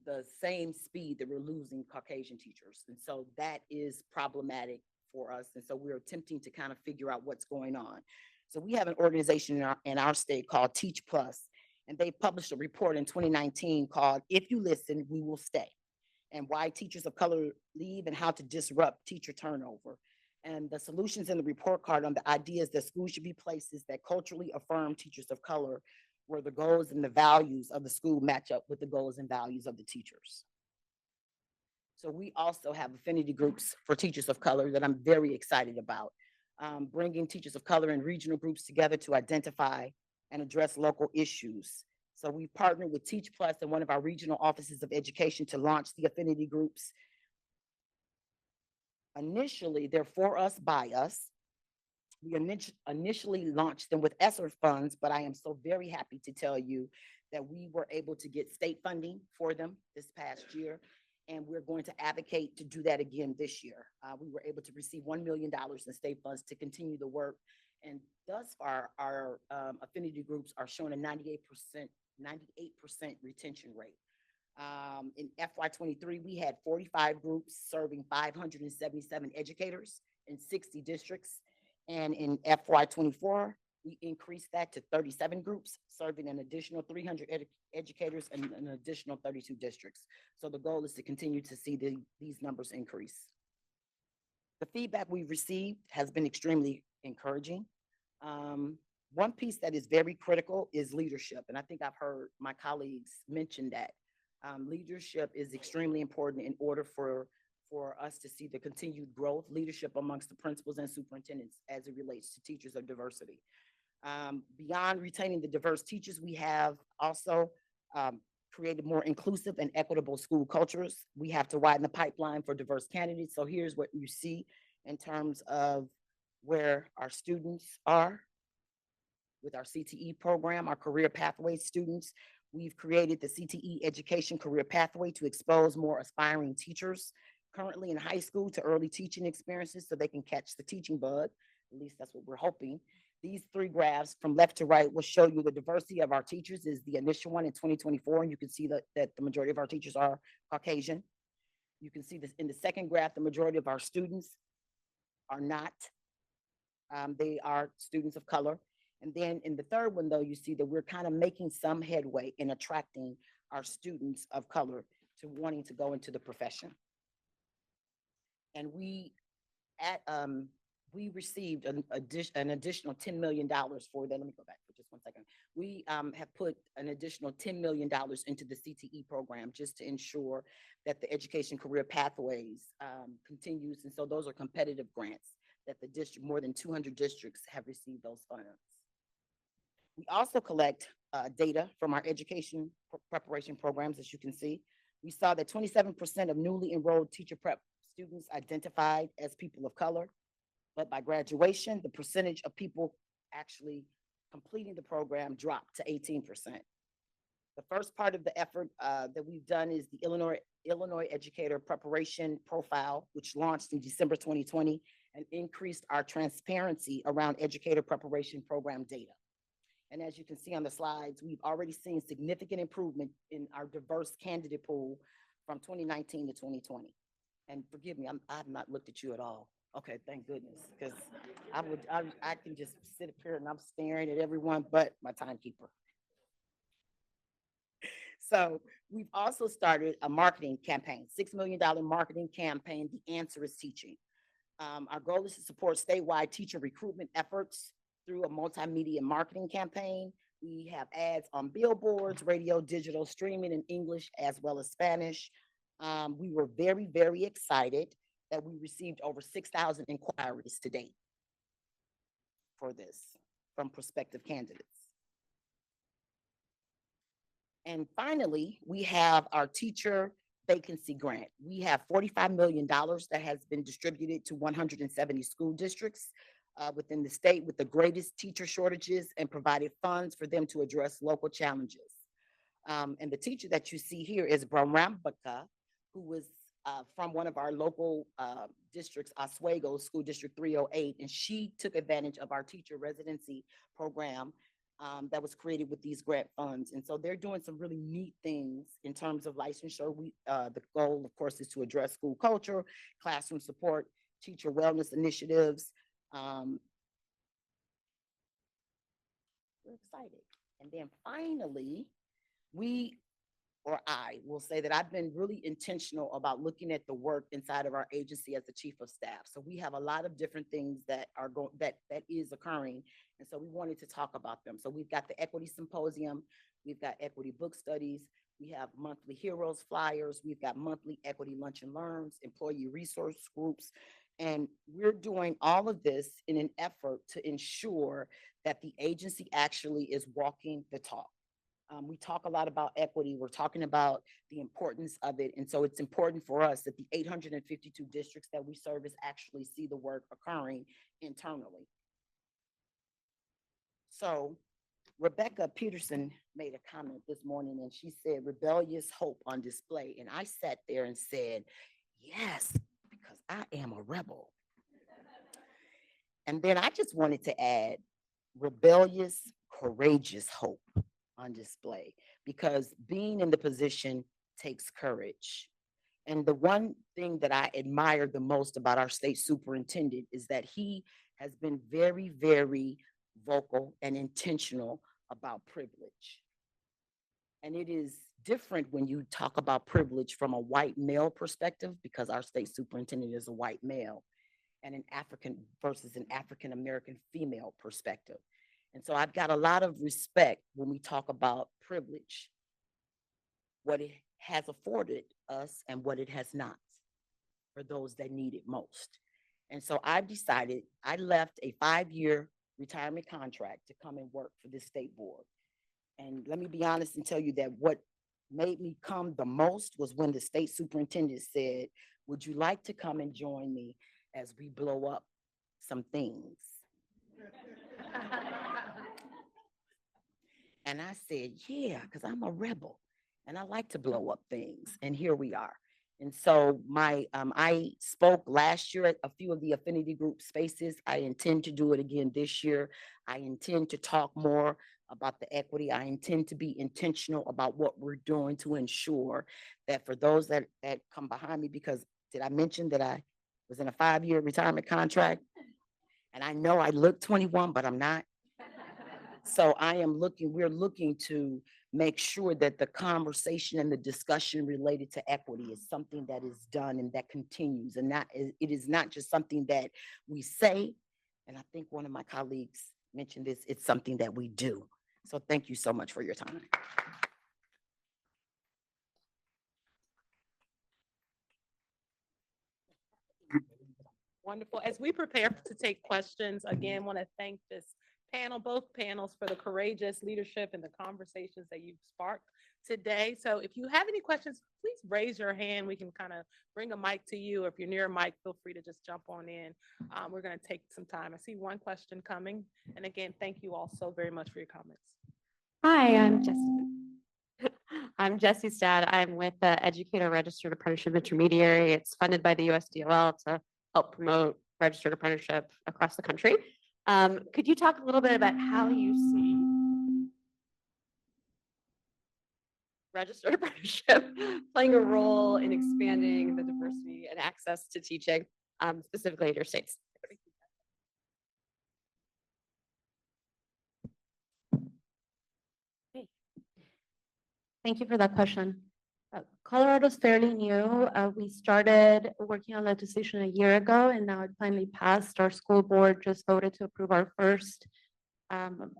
the same speed that we're losing Caucasian teachers. And so that is problematic for us. And so we're attempting to kind of figure out what's going on. So we have an organization in our state called Teach Plus, and they published a report in 2019 called "If You Listen, We Will Stay," and why teachers of color leave and how to disrupt teacher turnover. And the solutions in the report card on the ideas that schools should be places that culturally affirm teachers of color, where the goals and the values of the school match up with the goals and values of the teachers. So we also have affinity groups for teachers of color that I'm very excited about, bringing teachers of color and regional groups together to identify and address local issues. So we partnered with Teach Plus and one of our regional offices of education to launch the affinity groups. Initially, they're for us, by us. We initially launched them with ESSER funds, but I am so very happy to tell you that we were able to get state funding for them this past year, and we're going to advocate to do that again this year. We were able to receive $1 million in state funds to continue the work, and thus far, our affinity groups are showing a 98% retention rate. In FY23, we had 45 groups serving 577 educators in 60 districts. And in FY24, We increased that to 37 groups, serving an additional 300 educators and an additional 32 districts. So the goal is to continue to see these numbers increase. The feedback we've received has been extremely encouraging. One piece that is very critical is leadership, and I think I've heard my colleagues mention that. Leadership is extremely important in order for us to see the continued growth, leadership amongst the principals and superintendents as it relates to teachers of diversity. Beyond retaining the diverse teachers, we have also created more inclusive and equitable school cultures. We have to widen the pipeline for diverse candidates. So here's what you see in terms of where our students are with our CTE program, our career pathway students. We've created the CTE Education Career Pathway to expose more aspiring teachers currently in high school to early teaching experiences so they can catch the teaching bug. At least that's what we're hoping. These 3 graphs from left to right will show you the diversity of our teachers. Is the initial one in 2024, and you can see that the majority of our teachers are Caucasian. You can see this in the second graph, the majority of our students are not. They are students of color. And then in the third one, though, you see that we're kind of making some headway in attracting our students of color to wanting to go into the profession. And we received an additional $10 million for that. Let me go back for just one second. We have put an additional $10 million into the CTE program just to ensure that the education career pathways continues. And so those are competitive grants that the district, more than 200 districts have received those funds. We also collect data from our education preparation programs, as you can see. We saw that 27% of newly enrolled teacher prep students identified as people of color, but by graduation, the percentage of people actually completing the program dropped to 18%. The first part of the effort that we've done is the Illinois Educator Preparation Profile, which launched in December 2020 and increased our transparency around educator preparation program data. And as you can see on the slides, we've already seen significant improvement in our diverse candidate pool from 2019 to 2020. And forgive me, I've not looked at you at all. Okay, thank goodness, because I can just sit up here and I'm staring at everyone but my timekeeper. So we've also started a marketing campaign, $6 million marketing campaign. The answer is teaching. Our goal is to support statewide teacher recruitment efforts through a multimedia marketing campaign. We have ads on billboards, radio, digital, streaming in English as well as Spanish. We were very, very excited that we received over 6,000 inquiries to date for this from prospective candidates. And finally, we have our teacher vacancy grant. We have $45 million that has been distributed to 170 school districts within the state with the greatest teacher shortages and provided funds for them to address local challenges. And the teacher that you see here is Brahmambaka, who was from one of our local districts, Oswego School District 308, and she took advantage of our teacher residency program that was created with these grant funds. And so they're doing some really neat things in terms of licensure. The goal, of course, is to address school culture, classroom support, teacher wellness initiatives. We're excited. And then finally, I will say that I've been really intentional about looking at the work inside of our agency as the chief of staff. So we have a lot of different things that are that is occurring. And so we wanted to talk about them. So we've got the Equity Symposium, we've got Equity Book Studies, we have monthly Heroes Flyers, we've got monthly Equity Lunch and Learns, employee resource groups. And we're doing all of this in an effort to ensure that the agency actually is walking the talk. We talk a lot about equity. We're talking about the importance of it. And so it's important for us that the 852 districts that we service actually see the work occurring internally. So Rebecca Peterson made a comment this morning and she said, rebellious hope on display. And I sat there and said, yes, because I am a rebel. And then I just wanted to add rebellious, courageous hope on display, because being in the position takes courage. And the one thing that I admire the most about our state superintendent is that he has been very, very vocal, and intentional about privilege. And it is different when you talk about privilege from a white male perspective, because our state superintendent is a white male, and an African versus an African-American female perspective. And so I've got a lot of respect when we talk about privilege, what it has afforded us and what it has not for those that need it most. And so I've decided, I left a 5-year retirement contract to come and work for this state board. And let me be honest and tell you that what made me come the most was when the state superintendent said, would you like to come and join me as we blow up some things? And I said, yeah, because I'm a rebel and I like to blow up things. And here we are. And so I spoke last year at a few of the affinity group spaces. I intend to do it again this year. I intend to talk more about the equity. I intend to be intentional about what we're doing to ensure that for those that come behind me, because did I mention that I was in a 5-year retirement contract? And I know I look 21, but I'm not. So we're looking to make sure that the conversation and the discussion related to equity is something that is done and that continues. And it is not just something that we say. And I think one of my colleagues mentioned this, it's something that we do. So thank you so much for your time. Wonderful. As we prepare to take questions, again, want to thank this panel, both panels, for the courageous leadership and the conversations that you've sparked today. So if you have any questions, please raise your hand. We can kind of bring a mic to you. If you're near a mic, feel free to just jump on in. We're going to take some time. I see one question coming. And again, thank you all so very much for your comments. Hi, I'm Jessie. I'm Jessie Stad. I'm with the Educator Registered Apprenticeship Intermediary. It's funded by the U.S.DOL to help promote registered apprenticeship across the country. Could you talk a little bit about how you see registered apprenticeship playing a role in expanding the diversity and access to teaching, specifically in your states? Thank you for that question. Colorado's fairly new. We started working on legislation a year ago, and now it finally passed. Our school board just voted to approve our first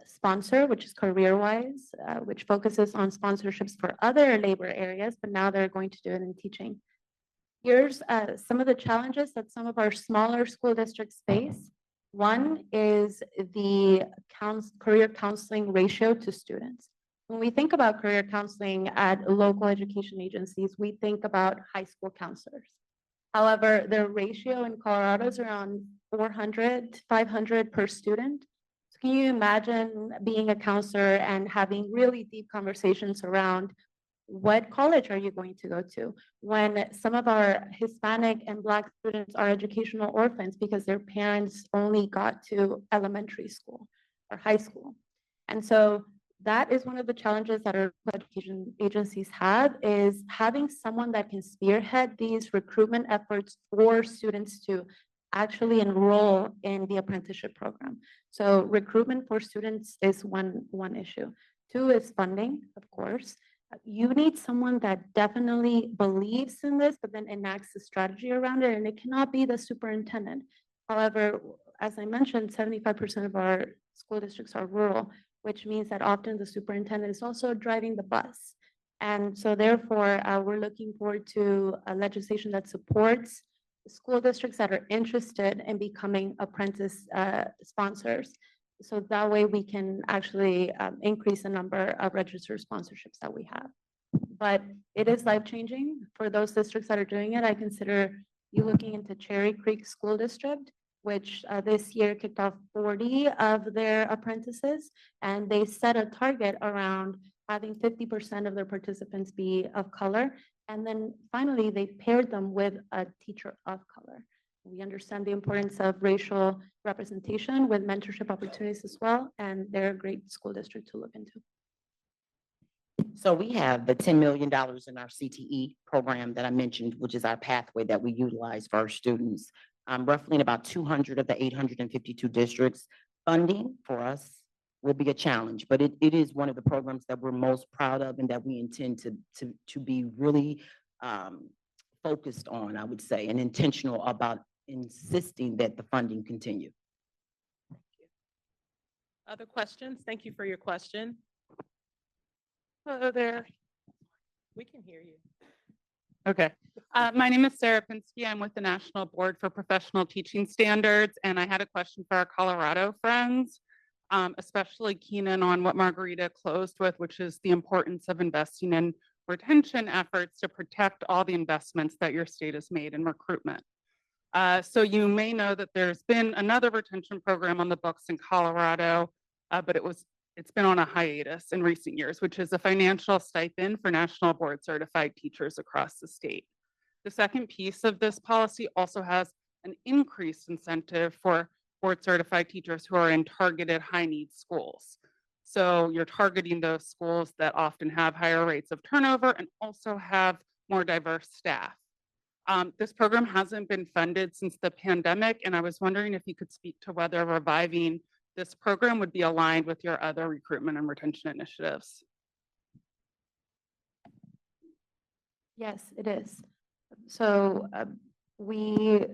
sponsor, which is CareerWise, which focuses on sponsorships for other labor areas, but now they're going to do it in teaching. Here's some of the challenges that some of our smaller school districts face. One is the career counseling ratio to students. When we think about career counseling at local education agencies, we think about high school counselors. However, the ratio in Colorado is around 400 to 500 per student. So can you imagine being a counselor and having really deep conversations around what college are you going to go to, when some of our Hispanic and Black students are educational orphans because their parents only got to elementary school or high school? And so that is one of the challenges that our education agencies have, is having someone that can spearhead these recruitment efforts for students to actually enroll in the apprenticeship program. So recruitment for students is one issue. Two is funding, of course. You need someone that definitely believes in this, but then enacts the strategy around it, and it cannot be the superintendent. However, as I mentioned, 75% of our school districts are rural, which means that often the superintendent is also driving the bus. And so therefore, we're looking forward to a legislation that supports school districts that are interested in becoming apprentice sponsors. So that way we can actually increase the number of registered sponsorships that we have. But it is life-changing for those districts that are doing it. I consider you looking into Cherry Creek School District, which this year kicked off 40 of their apprentices, and they set a target around having 50% of their participants be of color. And then finally, they paired them with a teacher of color. We understand the importance of racial representation with mentorship opportunities as well, and they're a great school district to look into. So we have the $10 million in our CTE program that I mentioned, which is our pathway that we utilize for our students. Roughly in about 200 of the 852 districts, funding for us will be a challenge, but it is one of the programs that we're most proud of and that we intend to be really focused on, I would say, and intentional about insisting that the funding continue. Other questions? Thank you for your question. Hello there. We can hear you. Okay. My name is Sarah Pinsky. I'm with the National Board for Professional Teaching Standards, and I had a question for our Colorado friends, especially keen in on what Margarita closed with, which is the importance of investing in retention efforts to protect all the investments that your state has made in recruitment. So you may know that there's been another retention program on the books in Colorado, but it's been on a hiatus in recent years, which is a financial stipend for national board certified teachers across the state. The second piece of this policy also has an increased incentive for board certified teachers who are in targeted high need schools. So you're targeting those schools that often have higher rates of turnover and also have more diverse staff. This program hasn't been funded since the pandemic, and I was wondering if you could speak to whether reviving this program would be aligned with your other recruitment and retention initiatives. Yes, it is. So we,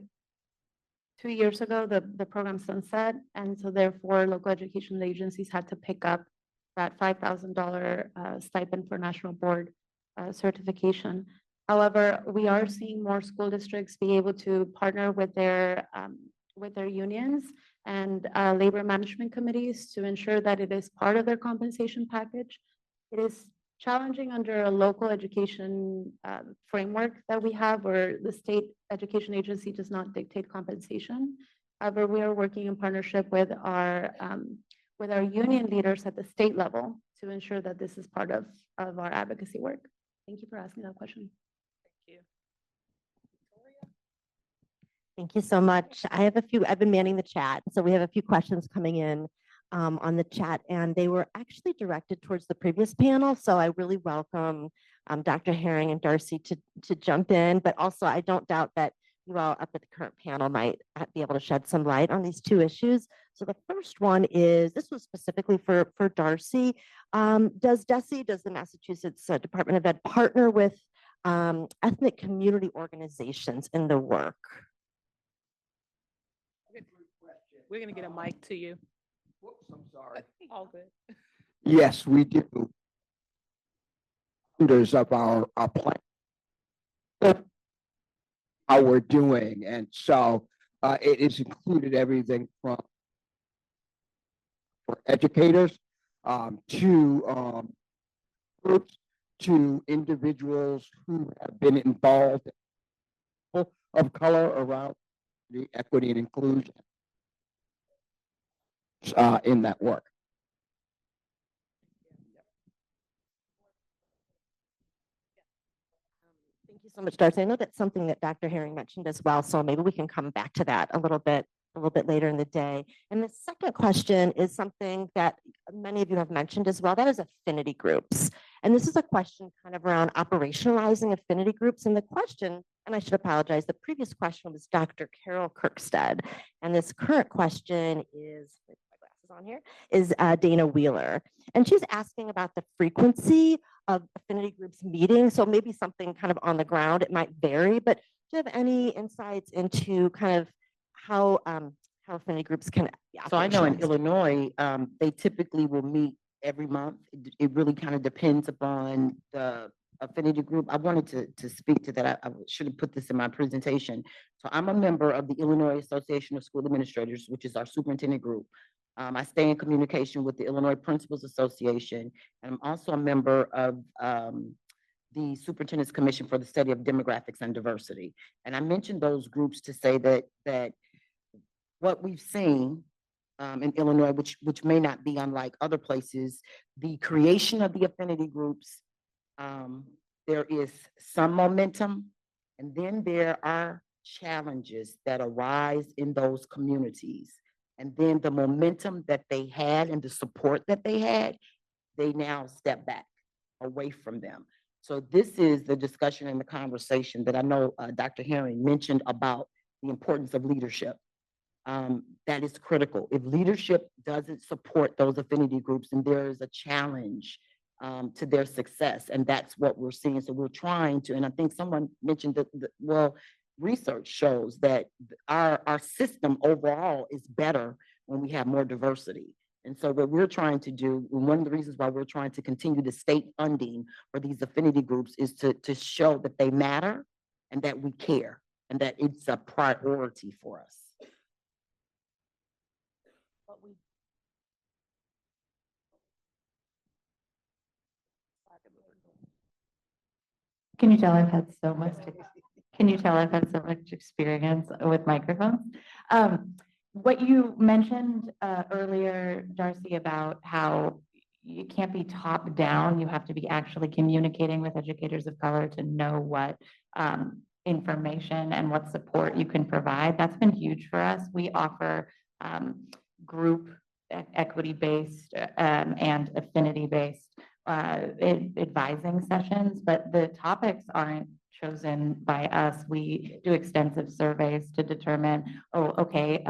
2 years ago, the program sunset, and so therefore local education agencies had to pick up that $5,000 stipend for national board certification. However, we are seeing more school districts be able to partner with their unions and labor management committees to ensure that it is part of their compensation package. It is challenging under a local education framework that we have, where the state education agency does not dictate compensation. However, we are working in partnership with our union leaders at the state level to ensure that this is part of our advocacy work. Thank you for asking that question. Thank you so much. I have a few, I've been manning the chat, so we have a few questions coming in on the chat, and they were actually directed towards the previous panel. So I really welcome Dr. Herring and Darcy to jump in, but also I don't doubt that you all up at the current panel might be able to shed some light on these two issues. So the first one is, this was specifically for Darcy. Does the Massachusetts Department of Ed partner with ethnic community organizations in the work? We're going to get a mic to you. Whoops, I'm sorry. All good. Yes, we do. Founders of our plan, how we're doing, and so it is included everything from for educators to groups to individuals who have been involved of color around the equity and inclusion in that work. Thank you so much, Darcy. I know that's something that Dr. Herring mentioned as well, so maybe we can come back to that a little bit later in the day. And the second question is something that many of you have mentioned as well, that is affinity groups. And this is a question kind of around operationalizing affinity groups. And the question, and I should apologize, the previous question was Dr. Carol Kirkstead. And this current question is, on here, is Dana Wheeler. And she's asking about the frequency of affinity groups meeting. So maybe something kind of on the ground, it might vary, but do you have any insights into kind of how affinity groups can be So I know in operationalized? Illinois, they typically will meet every month. It really kind of depends upon the affinity group. I wanted to speak to that. I should have put this in my presentation. So I'm a member of the Illinois Association of School Administrators, which is our superintendent group. I stay in communication with the Illinois Principals Association, and I'm also a member of the Superintendent's Commission for the Study of Demographics and Diversity. And I mentioned those groups to say that what we've seen in Illinois, which may not be unlike other places, the creation of the affinity groups, there is some momentum, and then there are challenges that arise in those communities. And then the momentum that they had and the support that they had, they now step back away from them. So this is the discussion and the conversation that I know Dr. Herring mentioned about the importance of leadership. that is critical. If leadership doesn't support those affinity groups, then there is a challenge to their success. And that's what we're seeing. So we're trying to, and I think someone mentioned that, well, research shows that our system overall is better when we have more diversity. And so what we're trying to do, and one of the reasons why we're trying to continue the state funding for these affinity groups is to show that they matter and that we care and that it's a priority for us. Can you tell I've had so much, can you tell I've had so much experience with microphones? What you mentioned earlier, Darcy, about how you can't be top down, you have to be actually communicating with educators of color to know what information and what support you can provide. That's been huge for us. We offer group equity-based and affinity-based advising sessions, but the topics aren't chosen by us. We do extensive surveys to determine, oh, okay,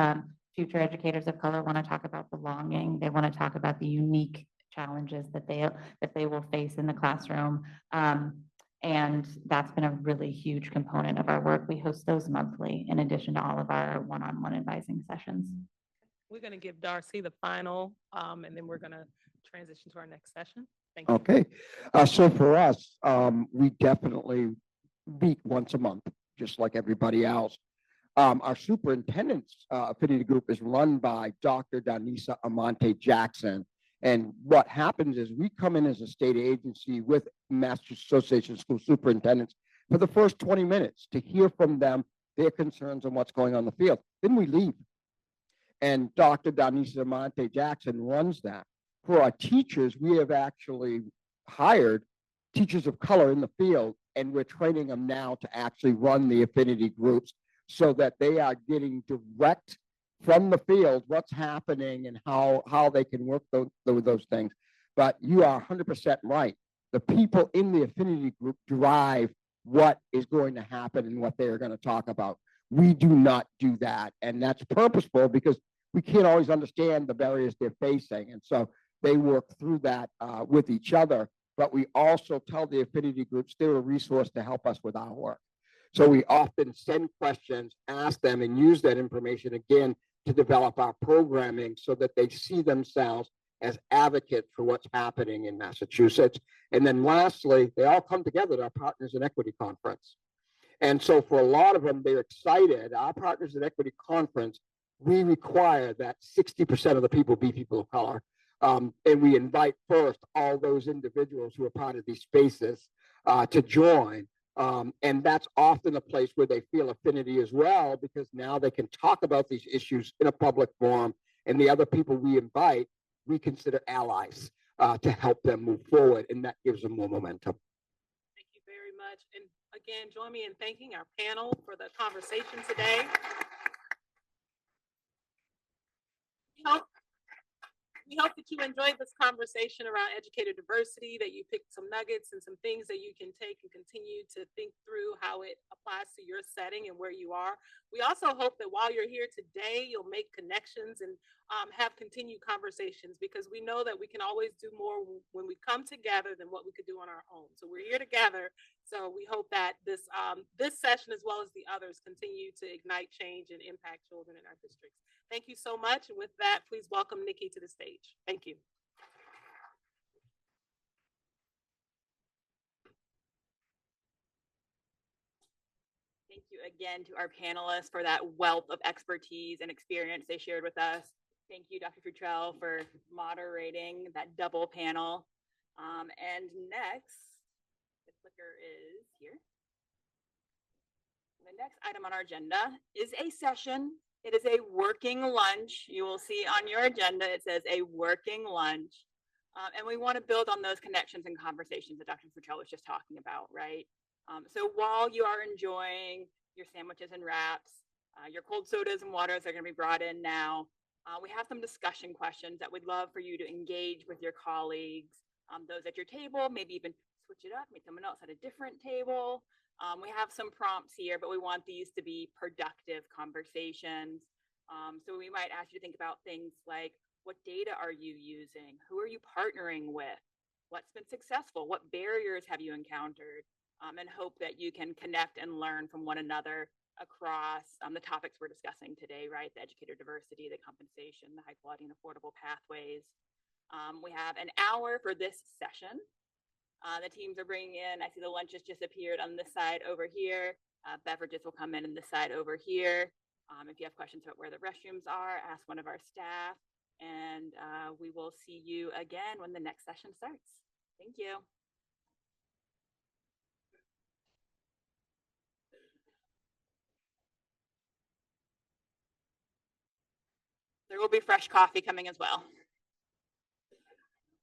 future educators of color want to talk about belonging. They want to talk about the unique challenges that they will face in the classroom. And that's been a really huge component of our work. We host those monthly in addition to all of our one-on-one advising sessions. We're going to give Darcy the final, and then we're going to transition to our next session. Thank you. Okay. So for us, we definitely meet once a month, just like everybody else. Our superintendent's affinity group is run by Dr. Danisa Amante Jackson. And what happens is we come in as a state agency with Massachusetts Association of School Superintendents for the first 20 minutes to hear from them, their concerns and what's going on in the field. Then we leave. And Dr. Danisa Amante Jackson runs that. For our teachers, we have actually hired teachers of color in the field, and we're training them now to actually run the affinity groups so that they are getting direct from the field what's happening and how they can work those things. But you are 100% right. The people in the affinity group drive what is going to happen and what they are going to talk about. We do not do that. And that's purposeful because we can't always understand the barriers they're facing. And so they work through that with each other. But we also tell the affinity groups they're a resource to help us with our work. So we often send questions, ask them, and use that information again to develop our programming so that they see themselves as advocates for what's happening in Massachusetts. And then lastly, they all come together at our Partners in Equity Conference. And so for a lot of them, they're excited. Our Partners in Equity Conference, we require that 60% of the people be people of color. And we invite first all those individuals who are part of these spaces to join. And that's often a place where they feel affinity as well, because now they can talk about these issues in a public forum, and the other people we invite, we consider allies to help them move forward, and that gives them more momentum. Thank you very much. And again, join me in thanking our panel for the conversation today. We hope that you enjoyed this conversation around educator diversity, that you picked some nuggets and some things that you can take and continue to think through how it applies to your setting and where you are. We also hope that while you're here today, you'll make connections and have continued conversations, because we know that we can always do more when we come together than what we could do on our own. So we're here together. So we hope that this session, as well as the others, continue to ignite change and impact children in our districts. Thank you so much. And with that, please welcome Nikki to the stage. Thank you. Thank you again to our panelists for that wealth of expertise and experience they shared with us. Thank you, Dr. Futrell, for moderating that double panel. And next, the clicker is here. The next item on our agenda is a session. It is a working lunch. You will see on your agenda, it says a working lunch. And we want to build on those connections and conversations that Dr. Futrell was just talking about, right? So while you are enjoying your sandwiches and wraps, your cold sodas and waters are going to be brought in now. We have some discussion questions that we'd love for you to engage with your colleagues, those at your table, maybe even switch it up, meet someone else at a different table. We have some prompts here, but we want these to be productive conversations. So we might ask you to think about things like, what data are you using? Who are you partnering with? What's been successful? What barriers have you encountered? And hope that you can connect and learn from one another across the topics we're discussing today, right? The educator diversity, the compensation, the high quality and affordable pathways. We have an hour for this session. The teams are bringing in, I see the lunches just appeared on this side over here. Beverages will come in this side over here. If you have questions about where the restrooms are, ask one of our staff, and we will see you again when the next session starts. Thank you. There will be fresh coffee coming as well.